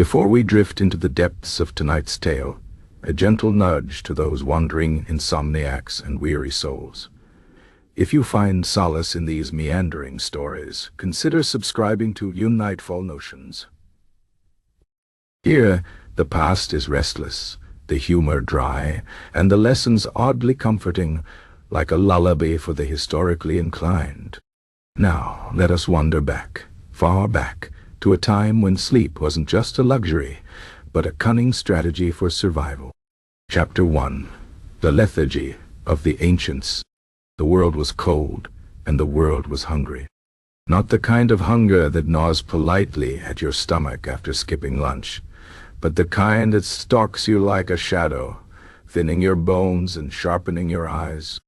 Before we drift into the depths of tonight's tale, a gentle nudge to those wandering insomniacs and weary souls. If you find solace in these meandering stories, consider subscribing to Nightfall Notions. Here, the past is restless, the humor dry, and the lessons oddly comforting, like a lullaby for the historically inclined. Now, let us wander back, far back, to a time when sleep wasn't just a luxury, but a cunning strategy for survival. Chapter 1. The Lethargy of the Ancients. The world was cold, and the world was hungry. Not the kind of hunger that gnaws politely at your stomach after skipping lunch, but the kind that stalks you like a shadow, thinning your bones and sharpening your eyes.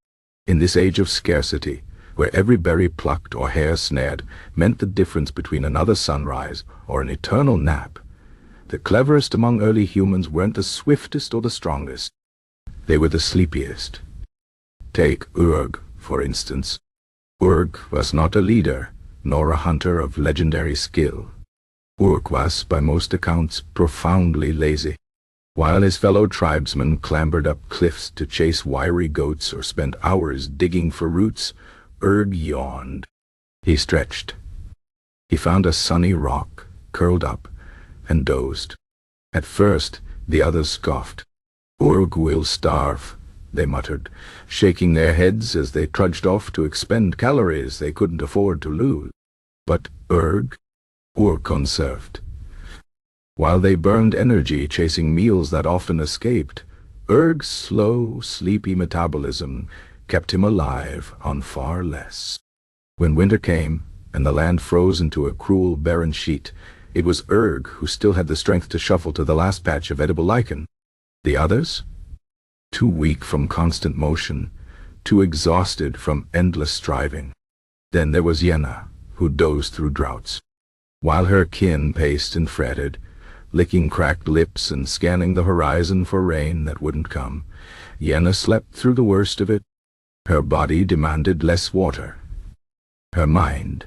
In this age of scarcity, where every berry plucked or hair snared meant the difference between another sunrise or an eternal nap, the cleverest among early humans weren't the swiftest or the strongest. They were the sleepiest. Take Urg, for instance. Urg was not a leader, nor a hunter of legendary skill. Urg was, by most accounts, profoundly lazy. While his fellow tribesmen clambered up cliffs to chase wiry goats or spent hours digging for roots, Urg yawned. He stretched. He found a sunny rock, curled up, and dozed. At first, the others scoffed. "Urg will starve," they muttered, shaking their heads as they trudged off to expend calories they couldn't afford to lose. But Urg conserved. While they burned energy chasing meals that often escaped, Urg's slow, sleepy metabolism kept him alive on far less. When winter came, and the land froze into a cruel, barren sheet, it was Urg who still had the strength to shuffle to the last patch of edible lichen. The others? Too weak from constant motion, too exhausted from endless striving. Then there was Yenna, who dozed through droughts. While her kin paced and fretted, licking cracked lips and scanning the horizon for rain that wouldn't come, Yenna slept through the worst of it. Her body demanded less water. Her mind,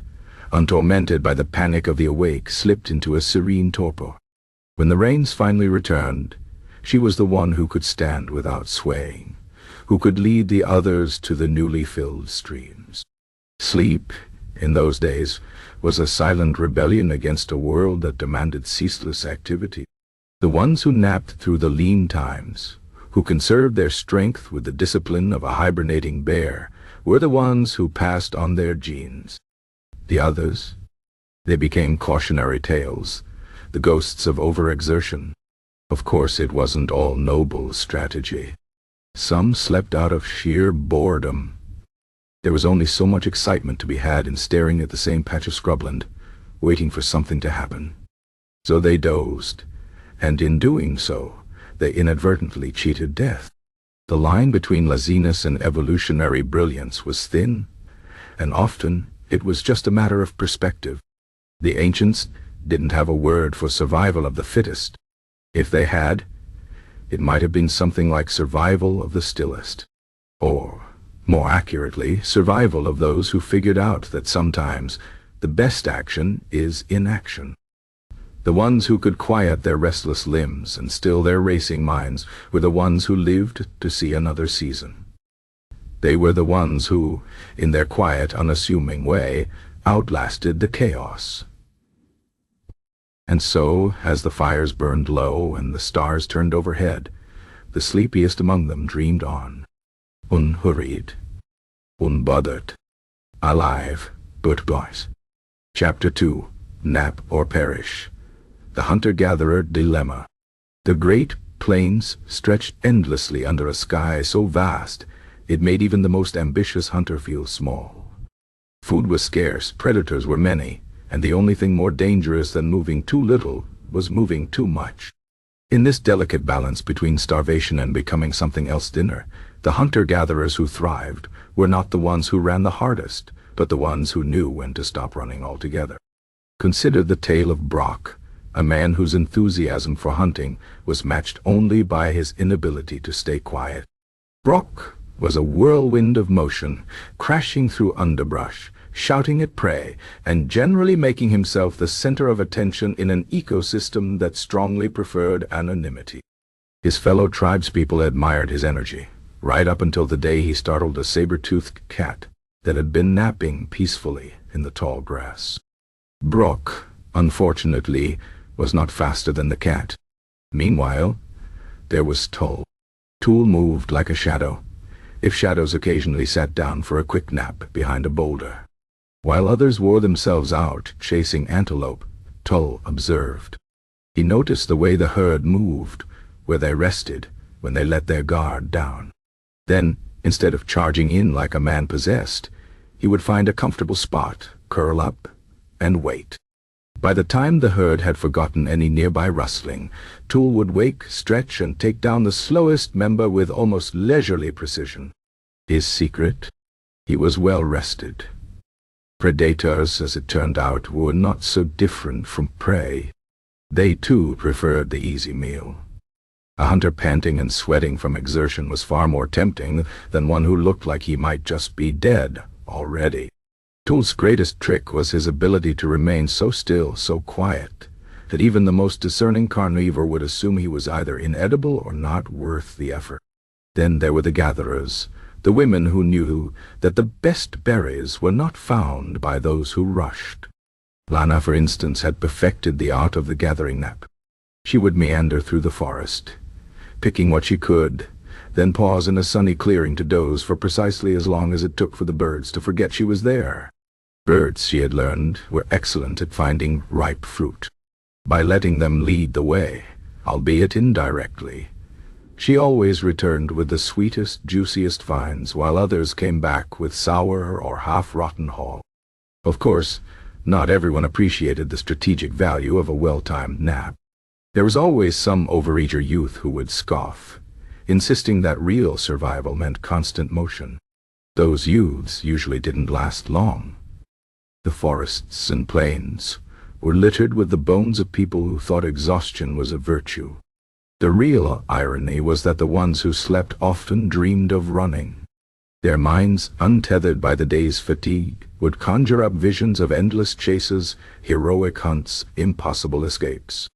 untormented by the panic of the awake, slipped into a serene torpor. When the rains finally returned, she was the one who could stand without swaying, who could lead the others to the newly filled streams. Sleep, in those days, was a silent rebellion against a world that demanded ceaseless activity. The ones who napped through the lean times, who conserved their strength with the discipline of a hibernating bear, were the ones who passed on their genes. The others, they became cautionary tales, the ghosts of overexertion. Of course, it wasn't all noble strategy. Some slept out of sheer boredom. There was only so much excitement to be had in staring at the same patch of scrubland, waiting for something to happen. So they dozed, and in doing so, they inadvertently cheated death. The line between laziness and evolutionary brilliance was thin, and often it was just a matter of perspective. The ancients didn't have a word for survival of the fittest. If they had, it might have been something like survival of the stillest. Or, more accurately, survival of those who figured out that sometimes the best action is inaction. The ones who could quiet their restless limbs and still their racing minds were the ones who lived to see another season. They were the ones who, in their quiet, unassuming way, outlasted the chaos. And so, as the fires burned low and the stars turned overhead, the sleepiest among them dreamed on. Unhurried, unbothered, alive, but boys. Chapter 2. Nap or Perish. The Hunter-Gatherer Dilemma. The great plains stretched endlessly under a sky so vast it made even the most ambitious hunter feel small. Food was scarce, predators were many, and the only thing more dangerous than moving too little was moving too much. In this delicate balance between starvation and becoming something else dinner, the hunter-gatherers who thrived were not the ones who ran the hardest, but the ones who knew when to stop running altogether. Consider the tale of Brock, a man whose enthusiasm for hunting was matched only by his inability to stay quiet. Brock was a whirlwind of motion, crashing through underbrush, shouting at prey, and generally making himself the center of attention in an ecosystem that strongly preferred anonymity. His fellow tribespeople admired his energy, right up until the day he startled a saber-toothed cat that had been napping peacefully in the tall grass. Brock, unfortunately, was not faster than the cat. Meanwhile, there was Tull. Tull moved like a shadow, if shadows occasionally sat down for a quick nap behind a boulder. While others wore themselves out chasing antelope, Tull observed. He noticed the way the herd moved, where they rested when they let their guard down. Then, instead of charging in like a man possessed, he would find a comfortable spot, curl up, and wait. By the time the herd had forgotten any nearby rustling, Tull would wake, stretch, and take down the slowest member with almost leisurely precision. His secret? He was well rested. Predators, as it turned out, were not so different from prey. They too preferred the easy meal. A hunter panting and sweating from exertion was far more tempting than one who looked like he might just be dead already. Tull's greatest trick was his ability to remain so still, so quiet, that even the most discerning carnivore would assume he was either inedible or not worth the effort. Then there were the gatherers, the women who knew that the best berries were not found by those who rushed. Lana, for instance, had perfected the art of the gathering nap. She would meander through the forest, picking what she could, then pause in a sunny clearing to doze for precisely as long as it took for the birds to forget she was there. Birds, she had learned, were excellent at finding ripe fruit. By letting them lead the way, albeit indirectly, she always returned with the sweetest, juiciest vines, while others came back with sour or half-rotten haul. Of course, not everyone appreciated the strategic value of a well-timed nap. There was always some overeager youth who would scoff, insisting that real survival meant constant motion. Those youths usually didn't last long. The forests and plains were littered with the bones of people who thought exhaustion was a virtue. The real irony was that the ones who slept often dreamed of running. Their minds, untethered by the day's fatigue, would conjure up visions of endless chases, heroic hunts, impossible escapes.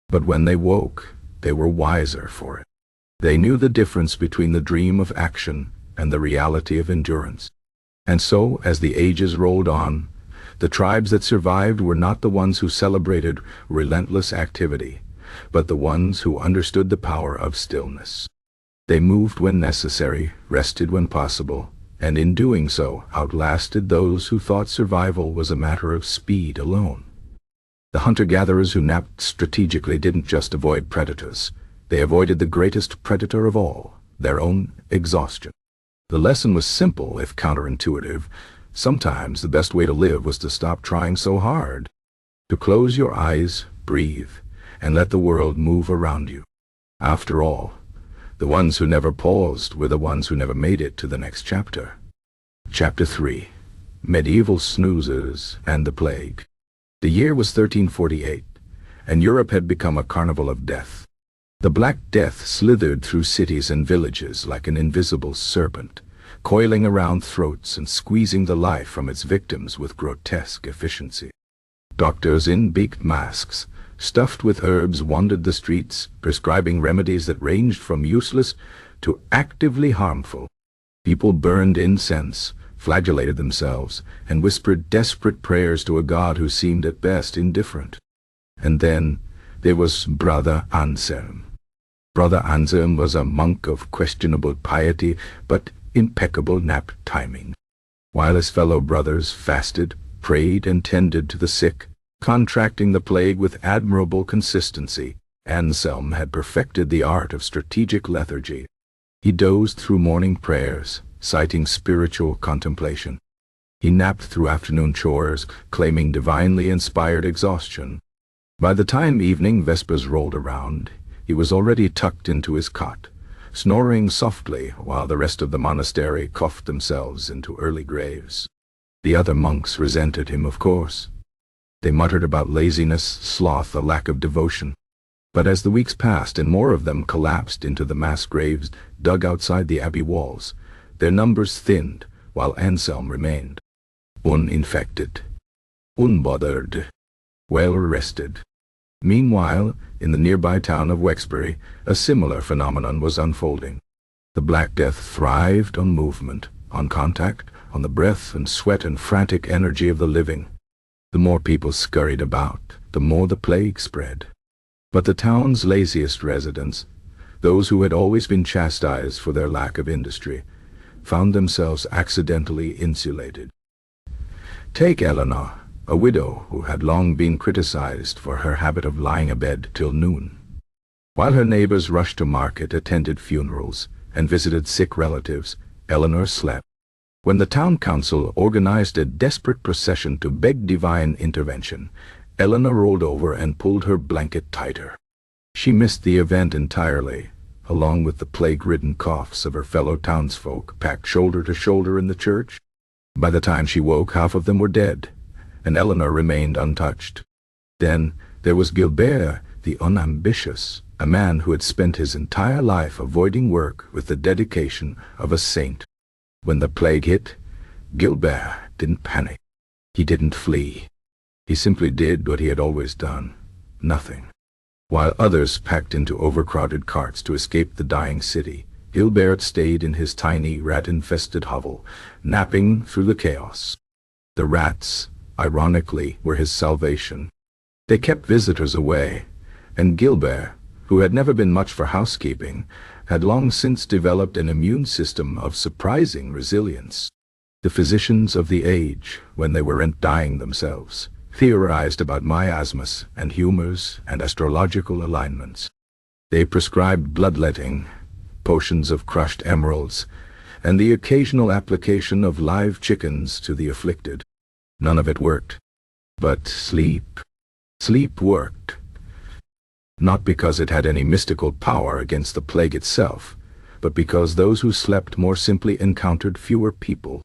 But when they woke, they were wiser for it. They knew the difference between the dream of action and the reality of endurance. And so, as the ages rolled on, the tribes that survived were not the ones who celebrated relentless activity, but the ones who understood the power of stillness. They moved when necessary, rested when possible, and in doing so outlasted those who thought survival was a matter of speed alone. The hunter-gatherers who napped strategically didn't just avoid predators. They avoided the greatest predator of all, their own exhaustion. The lesson was simple, if counterintuitive. Sometimes the best way to live was to stop trying so hard. To close your eyes, breathe, and let the world move around you. After all, the ones who never paused were the ones who never made it to the next chapter. Chapter 3. Medieval Snoozers and the Plague. The year was 1348, and Europe had become a carnival of death. The Black Death slithered through cities and villages like an invisible serpent, coiling around throats and squeezing the life from its victims with grotesque efficiency. Doctors in beaked masks, stuffed with herbs, wandered the streets, prescribing remedies that ranged from useless to actively harmful. People burned incense, flagellated themselves, and whispered desperate prayers to a god who seemed at best indifferent. And then there was Brother Anselm. Brother Anselm was a monk of questionable piety, but impeccable nap timing. While his fellow brothers fasted, prayed, and tended to the sick, contracting the plague with admirable consistency, Anselm had perfected the art of strategic lethargy. He dozed through morning prayers, citing spiritual contemplation. He napped through afternoon chores, claiming divinely inspired exhaustion. By the time evening vespers rolled around, he was already tucked into his cot, snoring softly while the rest of the monastery coughed themselves into early graves. The other monks resented him, of course. They muttered about laziness, sloth, a lack of devotion. But as the weeks passed and more of them collapsed into the mass graves dug outside the abbey walls, their numbers thinned while Anselm remained. uninfected, unbothered, well-rested. Meanwhile, in the nearby town of Wexbury, a similar phenomenon was unfolding. The Black Death thrived on movement, on contact, on the breath and sweat and frantic energy of the living. The more people scurried about, the more the plague spread. But the town's laziest residents, those who had always been chastised for their lack of industry, found themselves accidentally insulated. Take Eleanor, a widow who had long been criticized for her habit of lying abed till noon. While her neighbors rushed to market, attended funerals, and visited sick relatives, Eleanor slept. When the town council organized a desperate procession to beg divine intervention, Eleanor rolled over and pulled her blanket tighter. She missed the event entirely, along with the plague-ridden coughs of her fellow townsfolk packed shoulder to shoulder in the church. By the time she woke, half of them were dead, and Eleanor remained untouched. Then there was Gilbert, the unambitious, a man who had spent his entire life avoiding work with the dedication of a saint. When the plague hit, Gilbert didn't panic. He didn't flee. He simply did what he had always done, nothing. While others packed into overcrowded carts to escape the dying city, Gilbert stayed in his tiny rat-infested hovel, napping through the chaos. The rats, ironically, were his salvation. They kept visitors away, and Gilbert, who had never been much for housekeeping, had long since developed an immune system of surprising resilience. The physicians of the age, when they weren't dying themselves, theorized about miasmas and humors and astrological alignments. They prescribed bloodletting, potions of crushed emeralds, and the occasional application of live chickens to the afflicted. None of it worked. But sleep worked. Not because it had any mystical power against the plague itself, but because those who slept more simply encountered fewer people.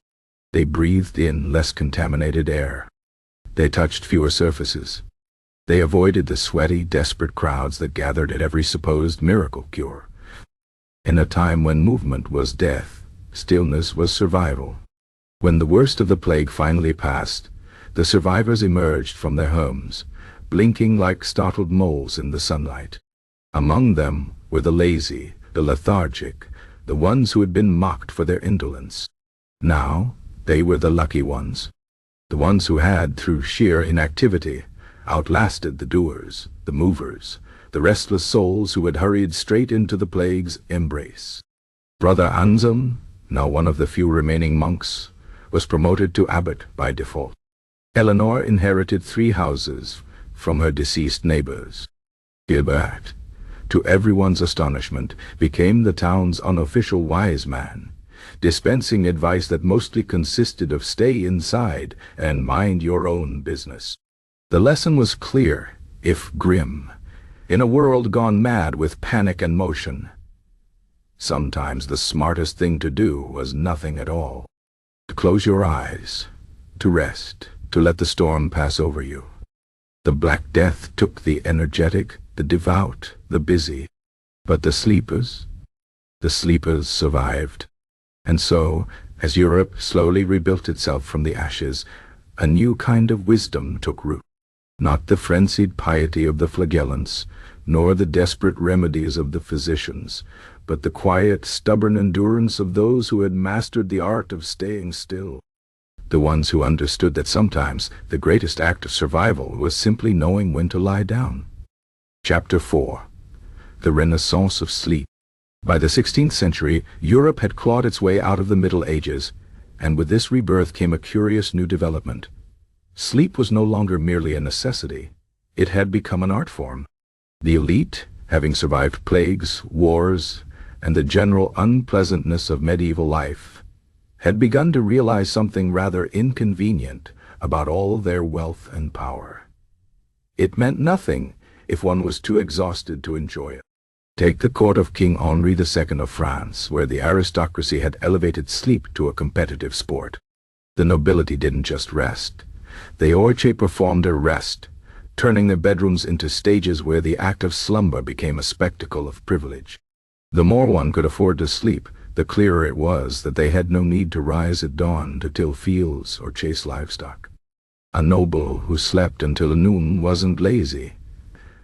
They breathed in less contaminated air. They touched fewer surfaces. They avoided the sweaty, desperate crowds that gathered at every supposed miracle cure. In a time when movement was death, stillness was survival. When the worst of the plague finally passed, the survivors emerged from their homes, blinking like startled moles in the sunlight. Among them were the lazy, the lethargic, the ones who had been mocked for their indolence. Now they were the lucky ones, the ones who had, through sheer inactivity, outlasted the doers, the movers, the restless souls who had hurried straight into the plague's embrace. Brother Anselm, now one of the few remaining monks, was promoted to abbot by default. Eleanor inherited 3 houses from her deceased neighbors. Gilbert, to everyone's astonishment, became the town's unofficial wise man, dispensing advice that mostly consisted of stay inside and mind your own business. The lesson was clear, if grim. In a world gone mad with panic and motion, sometimes the smartest thing to do was nothing at all. To close your eyes, to rest, to let the storm pass over you. The Black Death took the energetic, the devout, the busy. But the sleepers survived. And so, as Europe slowly rebuilt itself from the ashes, a new kind of wisdom took root. Not the frenzied piety of the flagellants, nor the desperate remedies of the physicians, but the quiet, stubborn endurance of those who had mastered the art of staying still. The ones who understood that sometimes the greatest act of survival was simply knowing when to lie down. Chapter 4. The Renaissance of Sleep. By the 16th century, Europe had clawed its way out of the Middle Ages, and with this rebirth came a curious new development. Sleep was no longer merely a necessity. It had become an art form. The elite, having survived plagues, wars, and the general unpleasantness of medieval life, had begun to realize something rather inconvenient about all their wealth and power. It meant nothing if one was too exhausted to enjoy it. Take the court of King Henri II of France, where the aristocracy had elevated sleep to a competitive sport. The nobility didn't just rest. They orche performed a rest, turning their bedrooms into stages where the act of slumber became a spectacle of privilege. The more one could afford to sleep, the clearer it was that they had no need to rise at dawn to till fields or chase livestock. A noble who slept until noon wasn't lazy.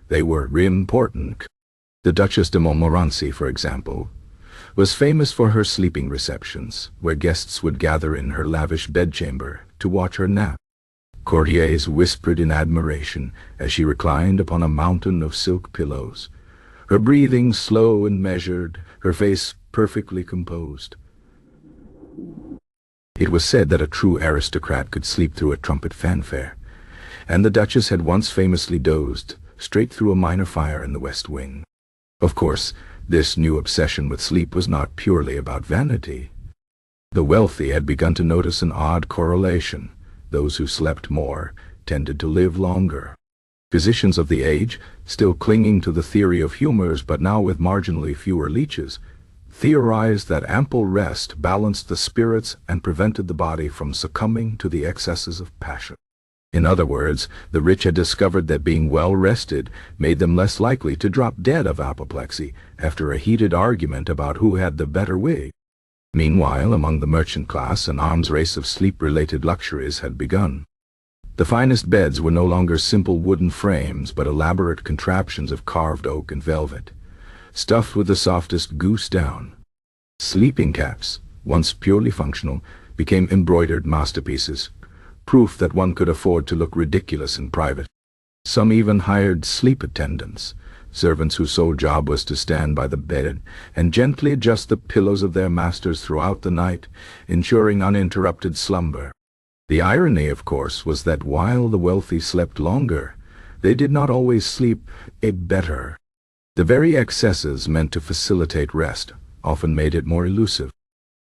They were important. The Duchess de Montmorency, for example, was famous for her sleeping receptions, where guests would gather in her lavish bedchamber to watch her nap. Courtiers whispered in admiration as she reclined upon a mountain of silk pillows, her breathing slow and measured, her face perfectly composed. It was said that a true aristocrat could sleep through a trumpet fanfare, and the Duchess had once famously dozed straight through a minor fire in the West Wing. Of course, this new obsession with sleep was not purely about vanity. The wealthy had begun to notice an odd correlation. Those who slept more tended to live longer. Physicians of the age, still clinging to the theory of humors but now with marginally fewer leeches, theorized that ample rest balanced the spirits and prevented the body from succumbing to the excesses of passion. In other words, the rich had discovered that being well rested made them less likely to drop dead of apoplexy after a heated argument about who had the better wig. Meanwhile, among the merchant class, an arms race of sleep-related luxuries had begun. The finest beds were no longer simple wooden frames but elaborate contraptions of carved oak and velvet, stuffed with the softest goose down. Sleeping caps, once purely functional, became embroidered masterpieces, proof that one could afford to look ridiculous in private. Some even hired sleep attendants, servants whose sole job was to stand by the bed and gently adjust the pillows of their masters throughout the night, ensuring uninterrupted slumber. The irony, of course, was that while the wealthy slept longer, they did not always sleep better. The very excesses meant to facilitate rest often made it more elusive.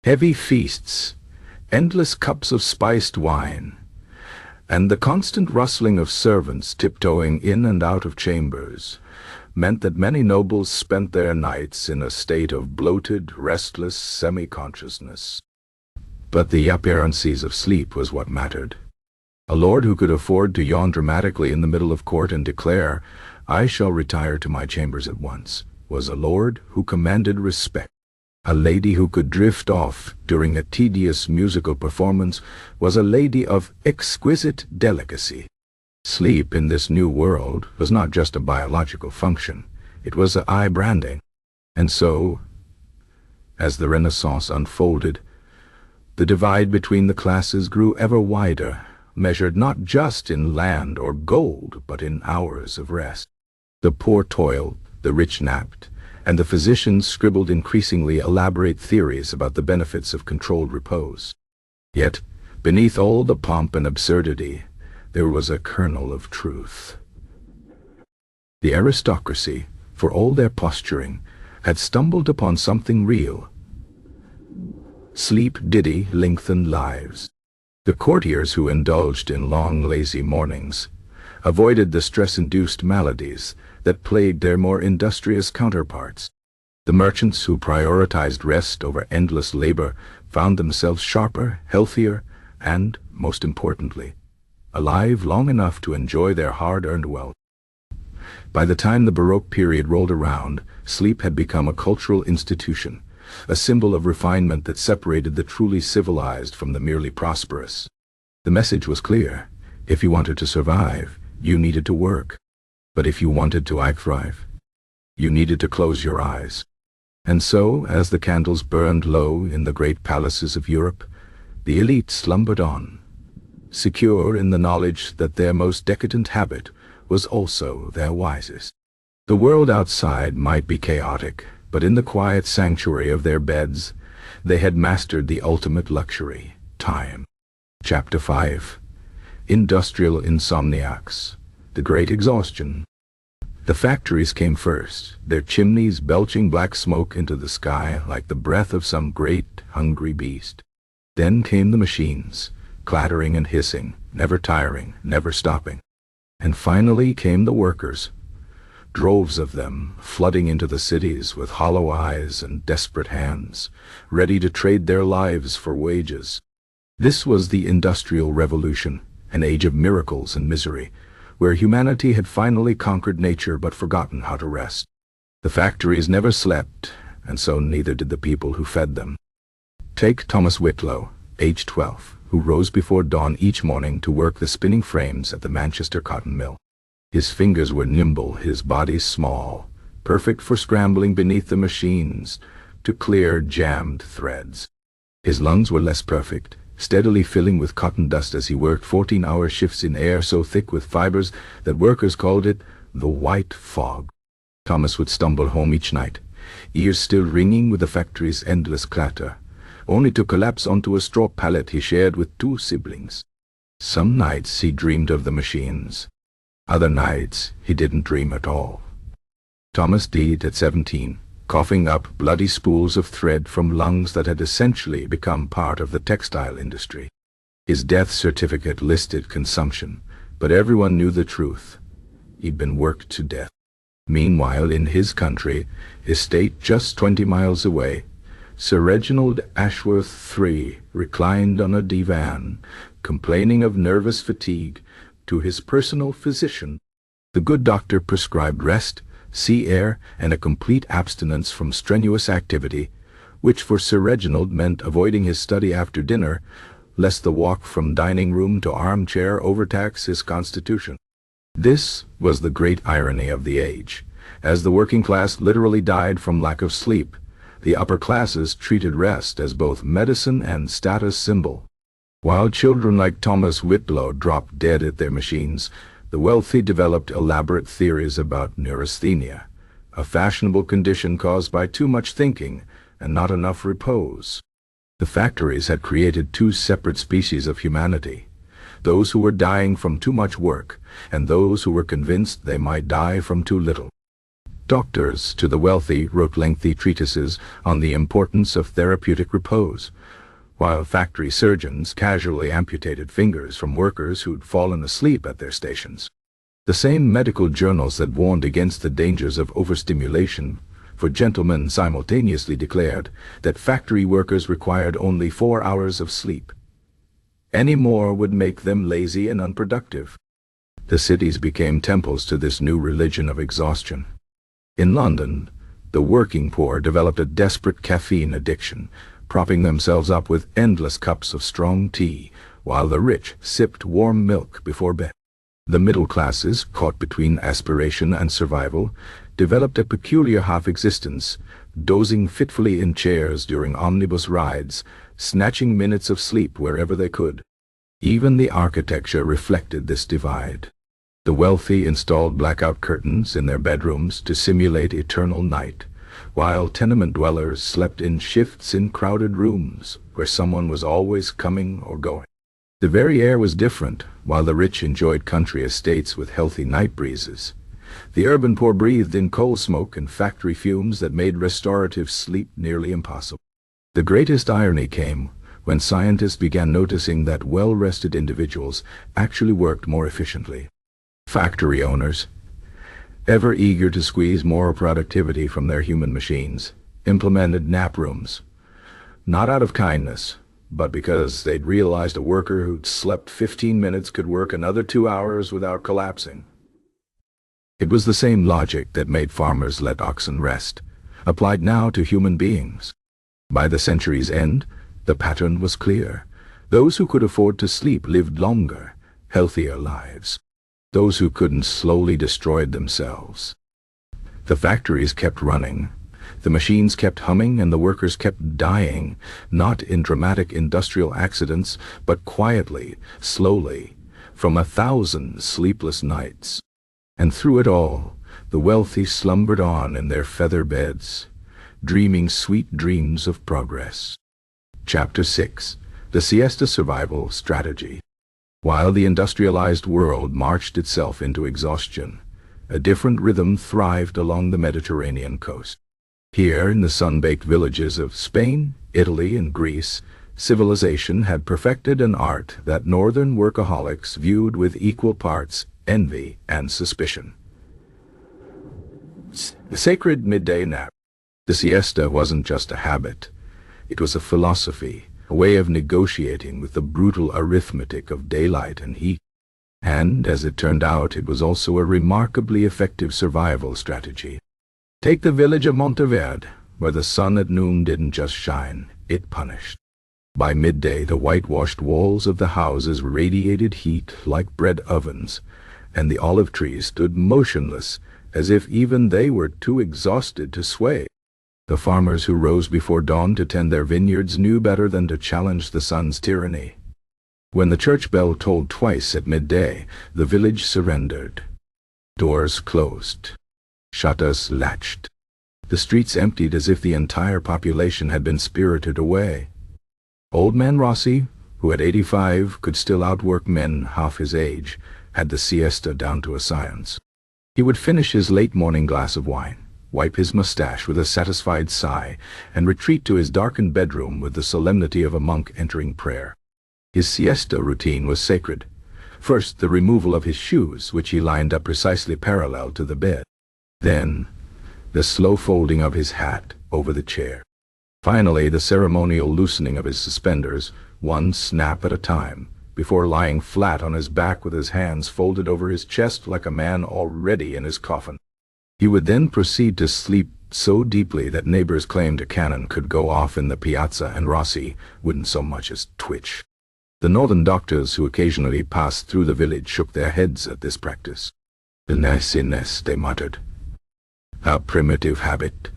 Heavy feasts, endless cups of spiced wine, and the constant rustling of servants tiptoeing in and out of chambers meant that many nobles spent their nights in a state of bloated, restless semi-consciousness. But the appearances of sleep was what mattered. A lord who could afford to yawn dramatically in the middle of court and declare, "I shall retire to my chambers at once," was a lord who commanded respect. A lady who could drift off during a tedious musical performance was a lady of exquisite delicacy. Sleep in this new world was not just a biological function, it was a eye branding. And so, as the Renaissance unfolded, the divide between the classes grew ever wider, measured not just in land or gold, but in hours of rest. The poor toiled, the rich napped, and the physicians scribbled increasingly elaborate theories about the benefits of controlled repose. Yet, beneath all the pomp and absurdity, there was a kernel of truth. The aristocracy, for all their posturing, had stumbled upon something real. Sleep did lengthen lives. The courtiers who indulged in long, lazy mornings avoided the stress-induced maladies that plagued their more industrious counterparts. The merchants who prioritized rest over endless labor found themselves sharper, healthier, and, most importantly, alive long enough to enjoy their hard-earned wealth. By the time the Baroque period rolled around, sleep had become a cultural institution, a symbol of refinement that separated the truly civilized from the merely prosperous. The message was clear. If you wanted to survive, you needed to work. But if you wanted to thrive, you needed to close your eyes. And so, as the candles burned low in the great palaces of Europe, the elite slumbered on, secure in the knowledge that their most decadent habit was also their wisest. The world outside might be chaotic, but in the quiet sanctuary of their beds, they had mastered the ultimate luxury, time. Chapter 5. Industrial Insomniacs. The Great Exhaustion. The factories came first, their chimneys belching black smoke into the sky like the breath of some great, hungry beast. Then came the machines, clattering and hissing, never tiring, never stopping. And finally came the workers, droves of them flooding into the cities with hollow eyes and desperate hands, ready to trade their lives for wages. This was the Industrial Revolution, an age of miracles and misery, where humanity had finally conquered nature but forgotten how to rest. The factories never slept, and so neither did the people who fed them. Take Thomas Whitlow, age 12, who rose before dawn each morning to work the spinning frames at the Manchester cotton mill. His fingers were nimble, his body small, perfect for scrambling beneath the machines to clear jammed threads. His lungs were less perfect, steadily filling with cotton dust as he worked 14-hour shifts in air so thick with fibers that workers called it the white fog. Thomas would stumble home each night, ears still ringing with the factory's endless clatter, only to collapse onto a straw pallet he shared with 2 siblings. Some nights he dreamed of the machines. Other nights he didn't dream at all. Thomas died at 17, coughing up bloody spools of thread from lungs that had essentially become part of the textile industry. His death certificate listed consumption, but everyone knew the truth. He'd been worked to death. Meanwhile, in his country, estate just 20 miles away, Sir Reginald Ashworth III reclined on a divan, complaining of nervous fatigue to his personal physician. The good doctor prescribed rest, sea air, and a complete abstinence from strenuous activity, which for Sir Reginald meant avoiding his study after dinner, lest the walk from dining room to armchair overtax his constitution. This was the great irony of the age. As the working class literally died from lack of sleep, the upper classes treated rest as both medicine and status symbol. While children like Thomas Whitlow dropped dead at their machines, the wealthy developed elaborate theories about neurasthenia, a fashionable condition caused by too much thinking and not enough repose. The factories had created 2 separate species of humanity, those who were dying from too much work and those who were convinced they might die from too little. Doctors, to the wealthy, wrote lengthy treatises on the importance of therapeutic repose, while factory surgeons casually amputated fingers from workers who'd fallen asleep at their stations. The same medical journals that warned against the dangers of overstimulation for gentlemen simultaneously declared that factory workers required only 4 hours of sleep. Any more would make them lazy and unproductive. The cities became temples to this new religion of exhaustion. In London, the working poor developed a desperate caffeine addiction, propping themselves up with endless cups of strong tea, while the rich sipped warm milk before bed. The middle classes, caught between aspiration and survival, developed a peculiar half-existence, dozing fitfully in chairs during omnibus rides, snatching minutes of sleep wherever they could. Even the architecture reflected this divide. The wealthy installed blackout curtains in their bedrooms to simulate eternal night, while tenement dwellers slept in shifts in crowded rooms where someone was always coming or going. The very air was different. While the rich enjoyed country estates with healthy night breezes, the urban poor breathed in coal smoke and factory fumes that made restorative sleep nearly impossible. The greatest irony came when scientists began noticing that well-rested individuals actually worked more efficiently. Factory owners, ever eager to squeeze more productivity from their human machines, implemented nap rooms, not out of kindness, but because they'd realized a worker who'd slept 15 minutes could work another 2 hours without collapsing. It was the same logic that made farmers let oxen rest, applied now to human beings. By the century's end, the pattern was clear. Those who could afford to sleep lived longer, healthier lives. Those who couldn't slowly destroyed themselves. The factories kept running, the machines kept humming, and the workers kept dying, not in dramatic industrial accidents, but quietly, slowly, from 1,000 sleepless nights. And through it all, the wealthy slumbered on in their feather beds, dreaming sweet dreams of progress. Chapter 6. The Siesta Survival Strategy. While the industrialized world marched itself into exhaustion, a different rhythm thrived along the Mediterranean coast. Here, in the sun-baked villages of Spain, Italy, and Greece, civilization had perfected an art that northern workaholics viewed with equal parts envy and suspicion. The sacred midday nap. The siesta wasn't just a habit. It was a philosophy, a way of negotiating with the brutal arithmetic of daylight and heat. And, as it turned out, it was also a remarkably effective survival strategy. Take the village of Monteverde, where the sun at noon didn't just shine, it punished. By midday, the whitewashed walls of the houses radiated heat like bread ovens, and the olive trees stood motionless, as if even they were too exhausted to sway. The farmers who rose before dawn to tend their vineyards knew better than to challenge the sun's tyranny. When the church bell tolled twice at midday, the village surrendered. Doors closed. Shutters latched. The streets emptied as if the entire population had been spirited away. Old man Rossi, who at 85 could still outwork men half his age, had the siesta down to a science. He would finish his late morning glass of wine, wipe his mustache with a satisfied sigh, and retreat to his darkened bedroom with the solemnity of a monk entering prayer. His siesta routine was sacred. First, the removal of his shoes, which he lined up precisely parallel to the bed. Then, the slow folding of his hat over the chair. Finally, the ceremonial loosening of his suspenders, one snap at a time, before lying flat on his back with his hands folded over his chest like a man already in his coffin. He would then proceed to sleep so deeply that neighbors claimed a cannon could go off in the piazza and Rossi wouldn't so much as twitch. The northern doctors who occasionally passed through the village shook their heads at this practice. Laziness, they muttered. A primitive habit.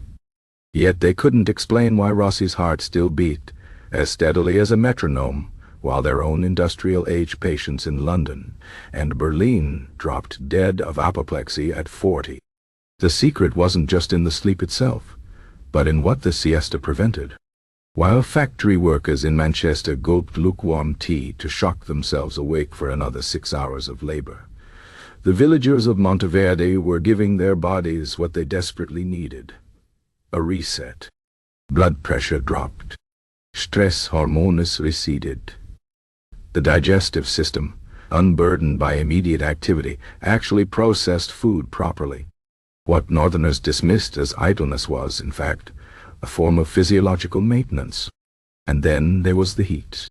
Yet they couldn't explain why Rossi's heart still beat as steadily as a metronome, while their own industrial-age patients in London and Berlin dropped dead of apoplexy at 40. The secret wasn't just in the sleep itself, but in what the siesta prevented. While factory workers in Manchester gulped lukewarm tea to shock themselves awake for another 6 hours of labor, the villagers of Monteverde were giving their bodies what they desperately needed: a reset. Blood pressure dropped. Stress hormones receded. The digestive system, unburdened by immediate activity, actually processed food properly. What northerners dismissed as idleness was, in fact, a form of physiological maintenance. And then there was the heat.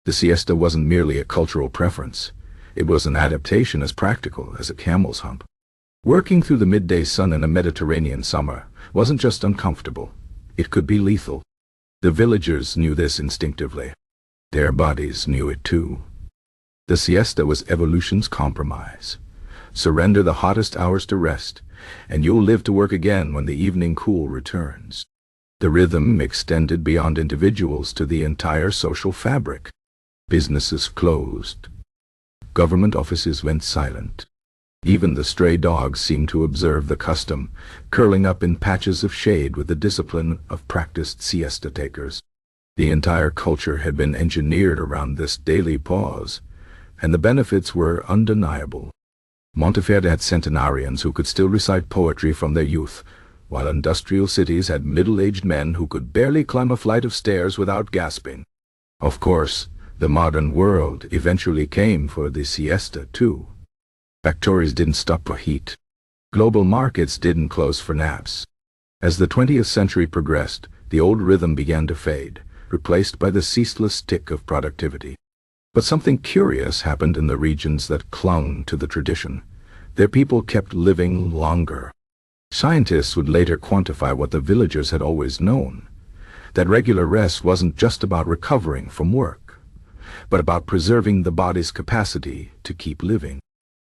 The siesta wasn't merely a cultural preference. It was an adaptation as practical as a camel's hump. Working through the midday sun in a Mediterranean summer wasn't just uncomfortable. It could be lethal. The villagers knew this instinctively. Their bodies knew it too. The siesta was evolution's compromise. Surrender the hottest hours to rest, and you'll live to work again when the evening cool returns. The rhythm extended beyond individuals to the entire social fabric. Businesses closed. Government offices went silent. Even the stray dogs seemed to observe the custom, curling up in patches of shade with the discipline of practiced siesta-takers. The entire culture had been engineered around this daily pause, and the benefits were undeniable. Monteverde had centenarians who could still recite poetry from their youth, while industrial cities had middle-aged men who could barely climb a flight of stairs without gasping. Of course, the modern world eventually came for the siesta too. Factories didn't stop for heat. Global markets didn't close for naps. As the 20th century progressed, the old rhythm began to fade, replaced by the ceaseless tick of productivity. But something curious happened in the regions that clung to the tradition. Their people kept living longer. Scientists would later quantify what the villagers had always known, that regular rest wasn't just about recovering from work, but about preserving the body's capacity to keep living.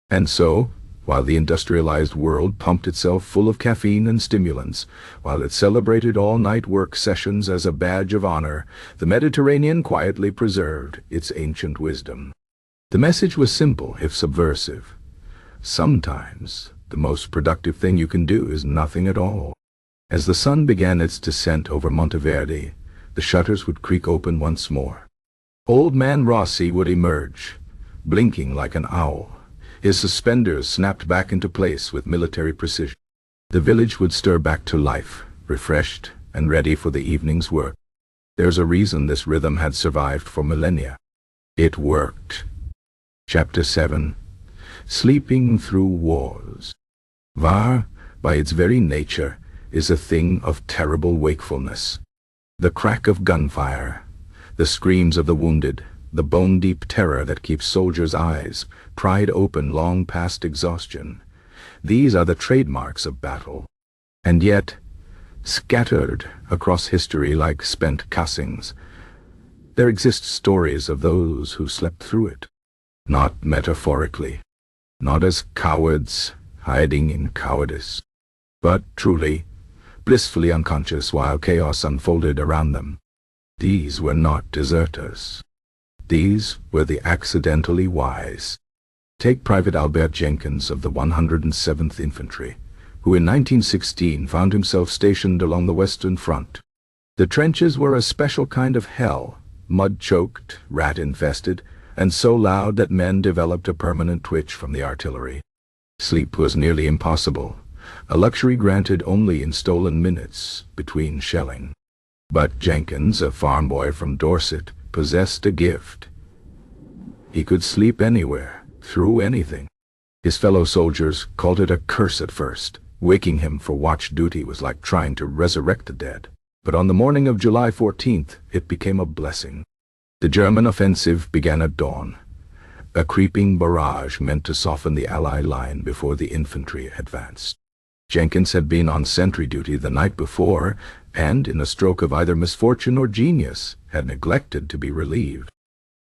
And so, while the industrialized world pumped itself full of caffeine and stimulants, while it celebrated all-night work sessions as a badge of honor, the Mediterranean quietly preserved its ancient wisdom. The message was simple, if subversive. Sometimes, the most productive thing you can do is nothing at all. As the sun began its descent over Monteverde, the shutters would creak open once more. Old man Rossi would emerge, blinking like an owl. His suspenders snapped back into place with military precision. The village would stir back to life, refreshed and ready for the evening's work. There's a reason this rhythm had survived for millennia. It worked. Chapter 7. Sleeping Through Wars. War, by its very nature, is a thing of terrible wakefulness. The crack of gunfire, the screams of the wounded, the bone-deep terror that keeps soldiers' eyes pried open long past exhaustion. These are the trademarks of battle. And yet, scattered across history like spent casings. There exist stories of those who slept through it, not metaphorically, not as cowards hiding in cowardice, but truly, blissfully unconscious while chaos unfolded around them. These were not deserters. These were the accidentally wise. Take Private Albert Jenkins of the 107th Infantry, who in 1916 found himself stationed along the Western Front. The trenches were a special kind of hell, mud-choked, rat-infested, and so loud that men developed a permanent twitch from the artillery. Sleep was nearly impossible, a luxury granted only in stolen minutes between shelling. But Jenkins, a farm boy from Dorset, possessed a gift. He could sleep anywhere, through anything. His fellow soldiers called it a curse at first. Waking him for watch duty was like trying to resurrect the dead. But on the morning of July 14th, it became a blessing. The German offensive began at dawn, a creeping barrage meant to soften the Allied line before the infantry advanced. Jenkins had been on sentry duty the night before, and, in a stroke of either misfortune or genius, had neglected to be relieved.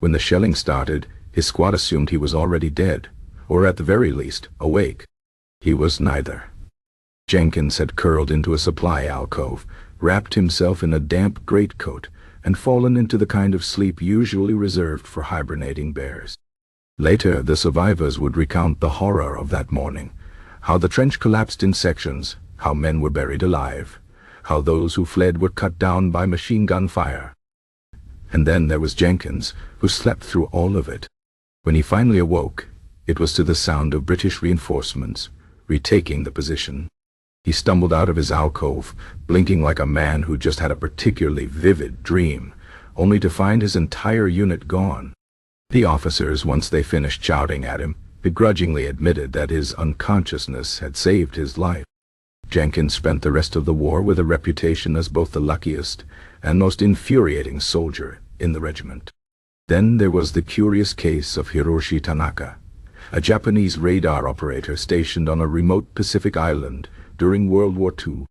When the shelling started, his squad assumed he was already dead, or at the very least, awake. He was neither. Jenkins had curled into a supply alcove, wrapped himself in a damp greatcoat, and fallen into the kind of sleep usually reserved for hibernating bears. Later, the survivors would recount the horror of that morning, how the trench collapsed in sections, how men were buried alive, how those who fled were cut down by machine gun fire. And then there was Jenkins, who slept through all of it. When he finally awoke, it was to the sound of British reinforcements retaking the position. He stumbled out of his alcove, blinking like a man who just had a particularly vivid dream, only to find his entire unit gone. The officers, once they finished shouting at him, begrudgingly admitted that his unconsciousness had saved his life. Jenkins spent the rest of the war with a reputation as both the luckiest and most infuriating soldier in the regiment. Then there was the curious case of Hiroshi Tanaka, a Japanese radar operator stationed on a remote Pacific island during World War II.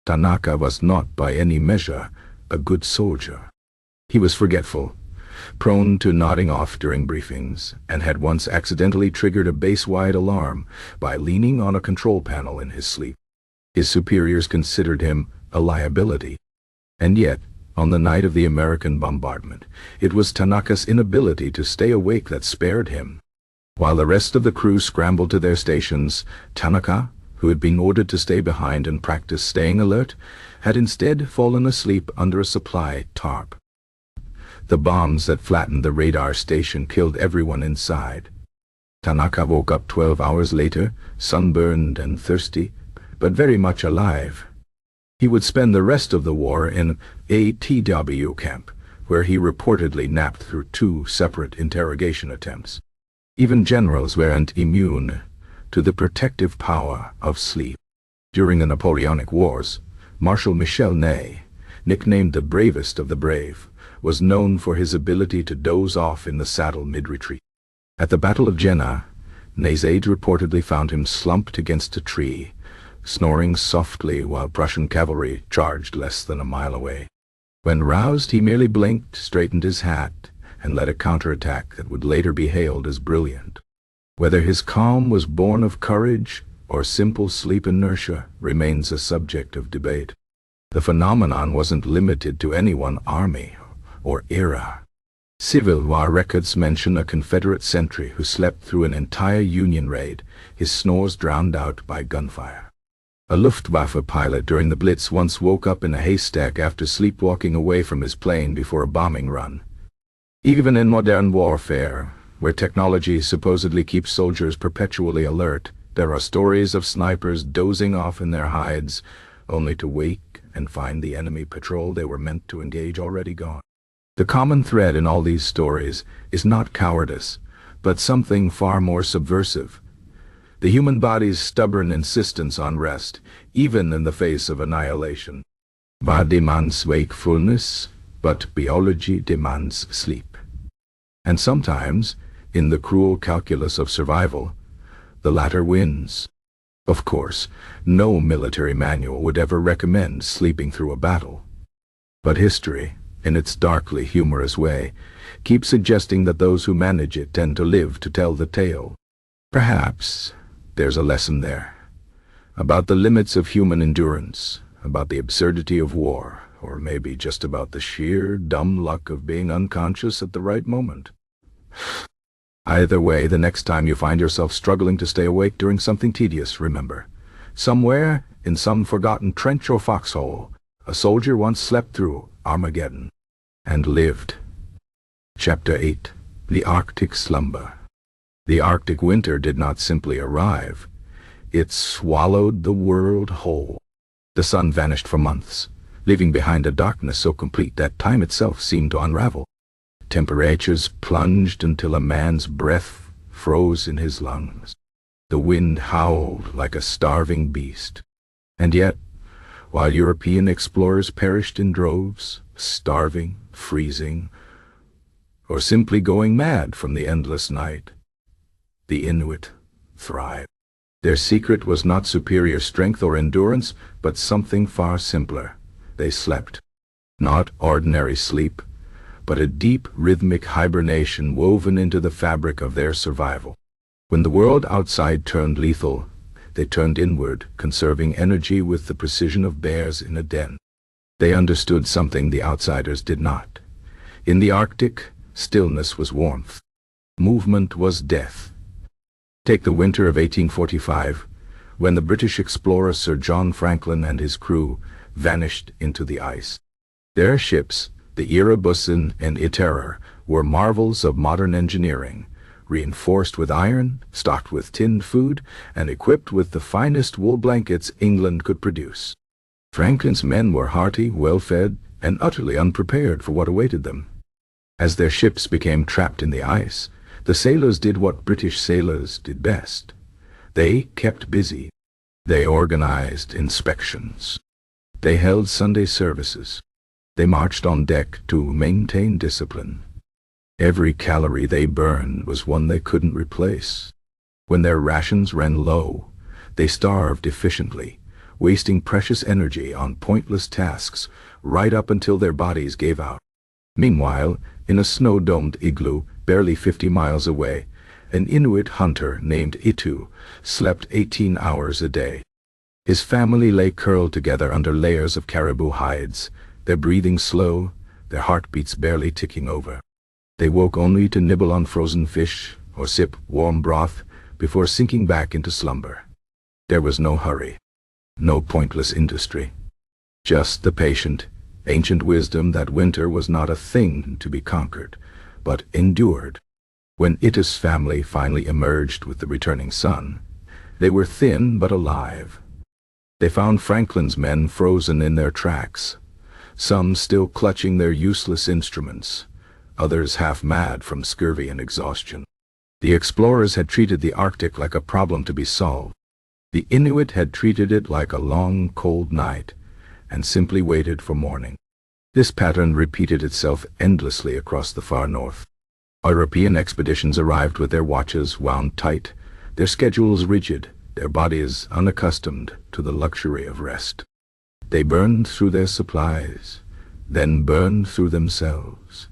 Tanaka was not by any measure a good soldier. He was forgetful, prone to nodding off during briefings, and had once accidentally triggered a base-wide alarm by leaning on a control panel in his sleep. His superiors considered him a liability. And yet, on the night of the American bombardment, it was Tanaka's inability to stay awake that spared him. While the rest of the crew scrambled to their stations, Tanaka, who had been ordered to stay behind and practice staying alert, had instead fallen asleep under a supply tarp. The bombs that flattened the radar station killed everyone inside. Tanaka woke up 12 hours later, sunburned and thirsty, but very much alive. He would spend the rest of the war in a TW camp, where he reportedly napped through 2 separate interrogation attempts. Even generals weren't immune to the protective power of sleep. During the Napoleonic Wars, Marshal Michel Ney, nicknamed the bravest of the brave, was known for his ability to doze off in the saddle mid-retreat. At the Battle of Jena, Ney's aides reportedly found him slumped against a tree, snoring softly while Prussian cavalry charged less than a mile away. When roused, he merely blinked, straightened his hat, and led a counterattack that would later be hailed as brilliant. Whether his calm was born of courage or simple sleep inertia remains a subject of debate. The phenomenon wasn't limited to any one army or era. Civil War records mention a Confederate sentry who slept through an entire Union raid, his snores drowned out by gunfire. A Luftwaffe pilot during the Blitz once woke up in a haystack after sleepwalking away from his plane before a bombing run. Even in modern warfare, where technology supposedly keeps soldiers perpetually alert, there are stories of snipers dozing off in their hides, only to wake and find the enemy patrol they were meant to engage already gone. The common thread in all these stories is not cowardice, but something far more subversive. The human body's stubborn insistence on rest, even in the face of annihilation. Body demands wakefulness, but biology demands sleep. And sometimes, in the cruel calculus of survival, the latter wins. Of course, no military manual would ever recommend sleeping through a battle. But history, in its darkly humorous way, keeps suggesting that those who manage it tend to live to tell the tale. Perhaps there's a lesson there, about the limits of human endurance, about the absurdity of war, or maybe just about the sheer dumb luck of being unconscious at the right moment. Either way, the next time you find yourself struggling to stay awake during something tedious, remember, somewhere in some forgotten trench or foxhole, a soldier once slept through Armageddon and lived. Chapter 8. The Arctic Slumber. The Arctic winter did not simply arrive. It swallowed the world whole. The sun vanished for months, leaving behind a darkness so complete that time itself seemed to unravel. Temperatures plunged until a man's breath froze in his lungs. The wind howled like a starving beast. And yet, while European explorers perished in droves, starving, freezing, or simply going mad from the endless night, the Inuit thrived. Their secret was not superior strength or endurance, but something far simpler. They slept. Not ordinary sleep, but a deep rhythmic hibernation woven into the fabric of their survival. When the world outside turned lethal, they turned inward, conserving energy with the precision of bears in a den. They understood something the outsiders did not. In the Arctic, stillness was warmth. Movement was death. Take the winter of 1845, when the British explorer Sir John Franklin and his crew vanished into the ice. Their ships, the Erebus and Iterer, were marvels of modern engineering, reinforced with iron, stocked with tinned food, and equipped with the finest wool blankets England could produce. Franklin's men were hearty, well-fed, and utterly unprepared for what awaited them. As their ships became trapped in the ice, the sailors did what British sailors did best. They kept busy. They organized inspections. They held Sunday services. They marched on deck to maintain discipline. Every calorie they burned was one they couldn't replace. When their rations ran low, they starved efficiently, wasting precious energy on pointless tasks right up until their bodies gave out. Meanwhile, in a snow-domed igloo barely 50 miles away, an Inuit hunter named Itu slept 18 hours a day. His family lay curled together under layers of caribou hides, their breathing slow, their heartbeats barely ticking over. They woke only to nibble on frozen fish or sip warm broth before sinking back into slumber. There was no hurry, no pointless industry. Just the patient, ancient wisdom that winter was not a thing to be conquered, but endured. When Itu's family finally emerged with the returning sun, they were thin but alive. They found Franklin's men frozen in their tracks, some still clutching their useless instruments, others half mad from scurvy and exhaustion. The explorers had treated the Arctic like a problem to be solved. The Inuit had treated it like a long, cold night, and simply waited for morning. This pattern repeated itself endlessly across the far north. European expeditions arrived with their watches wound tight, their schedules rigid, their bodies unaccustomed to the luxury of rest. They burned through their supplies, then burned through themselves.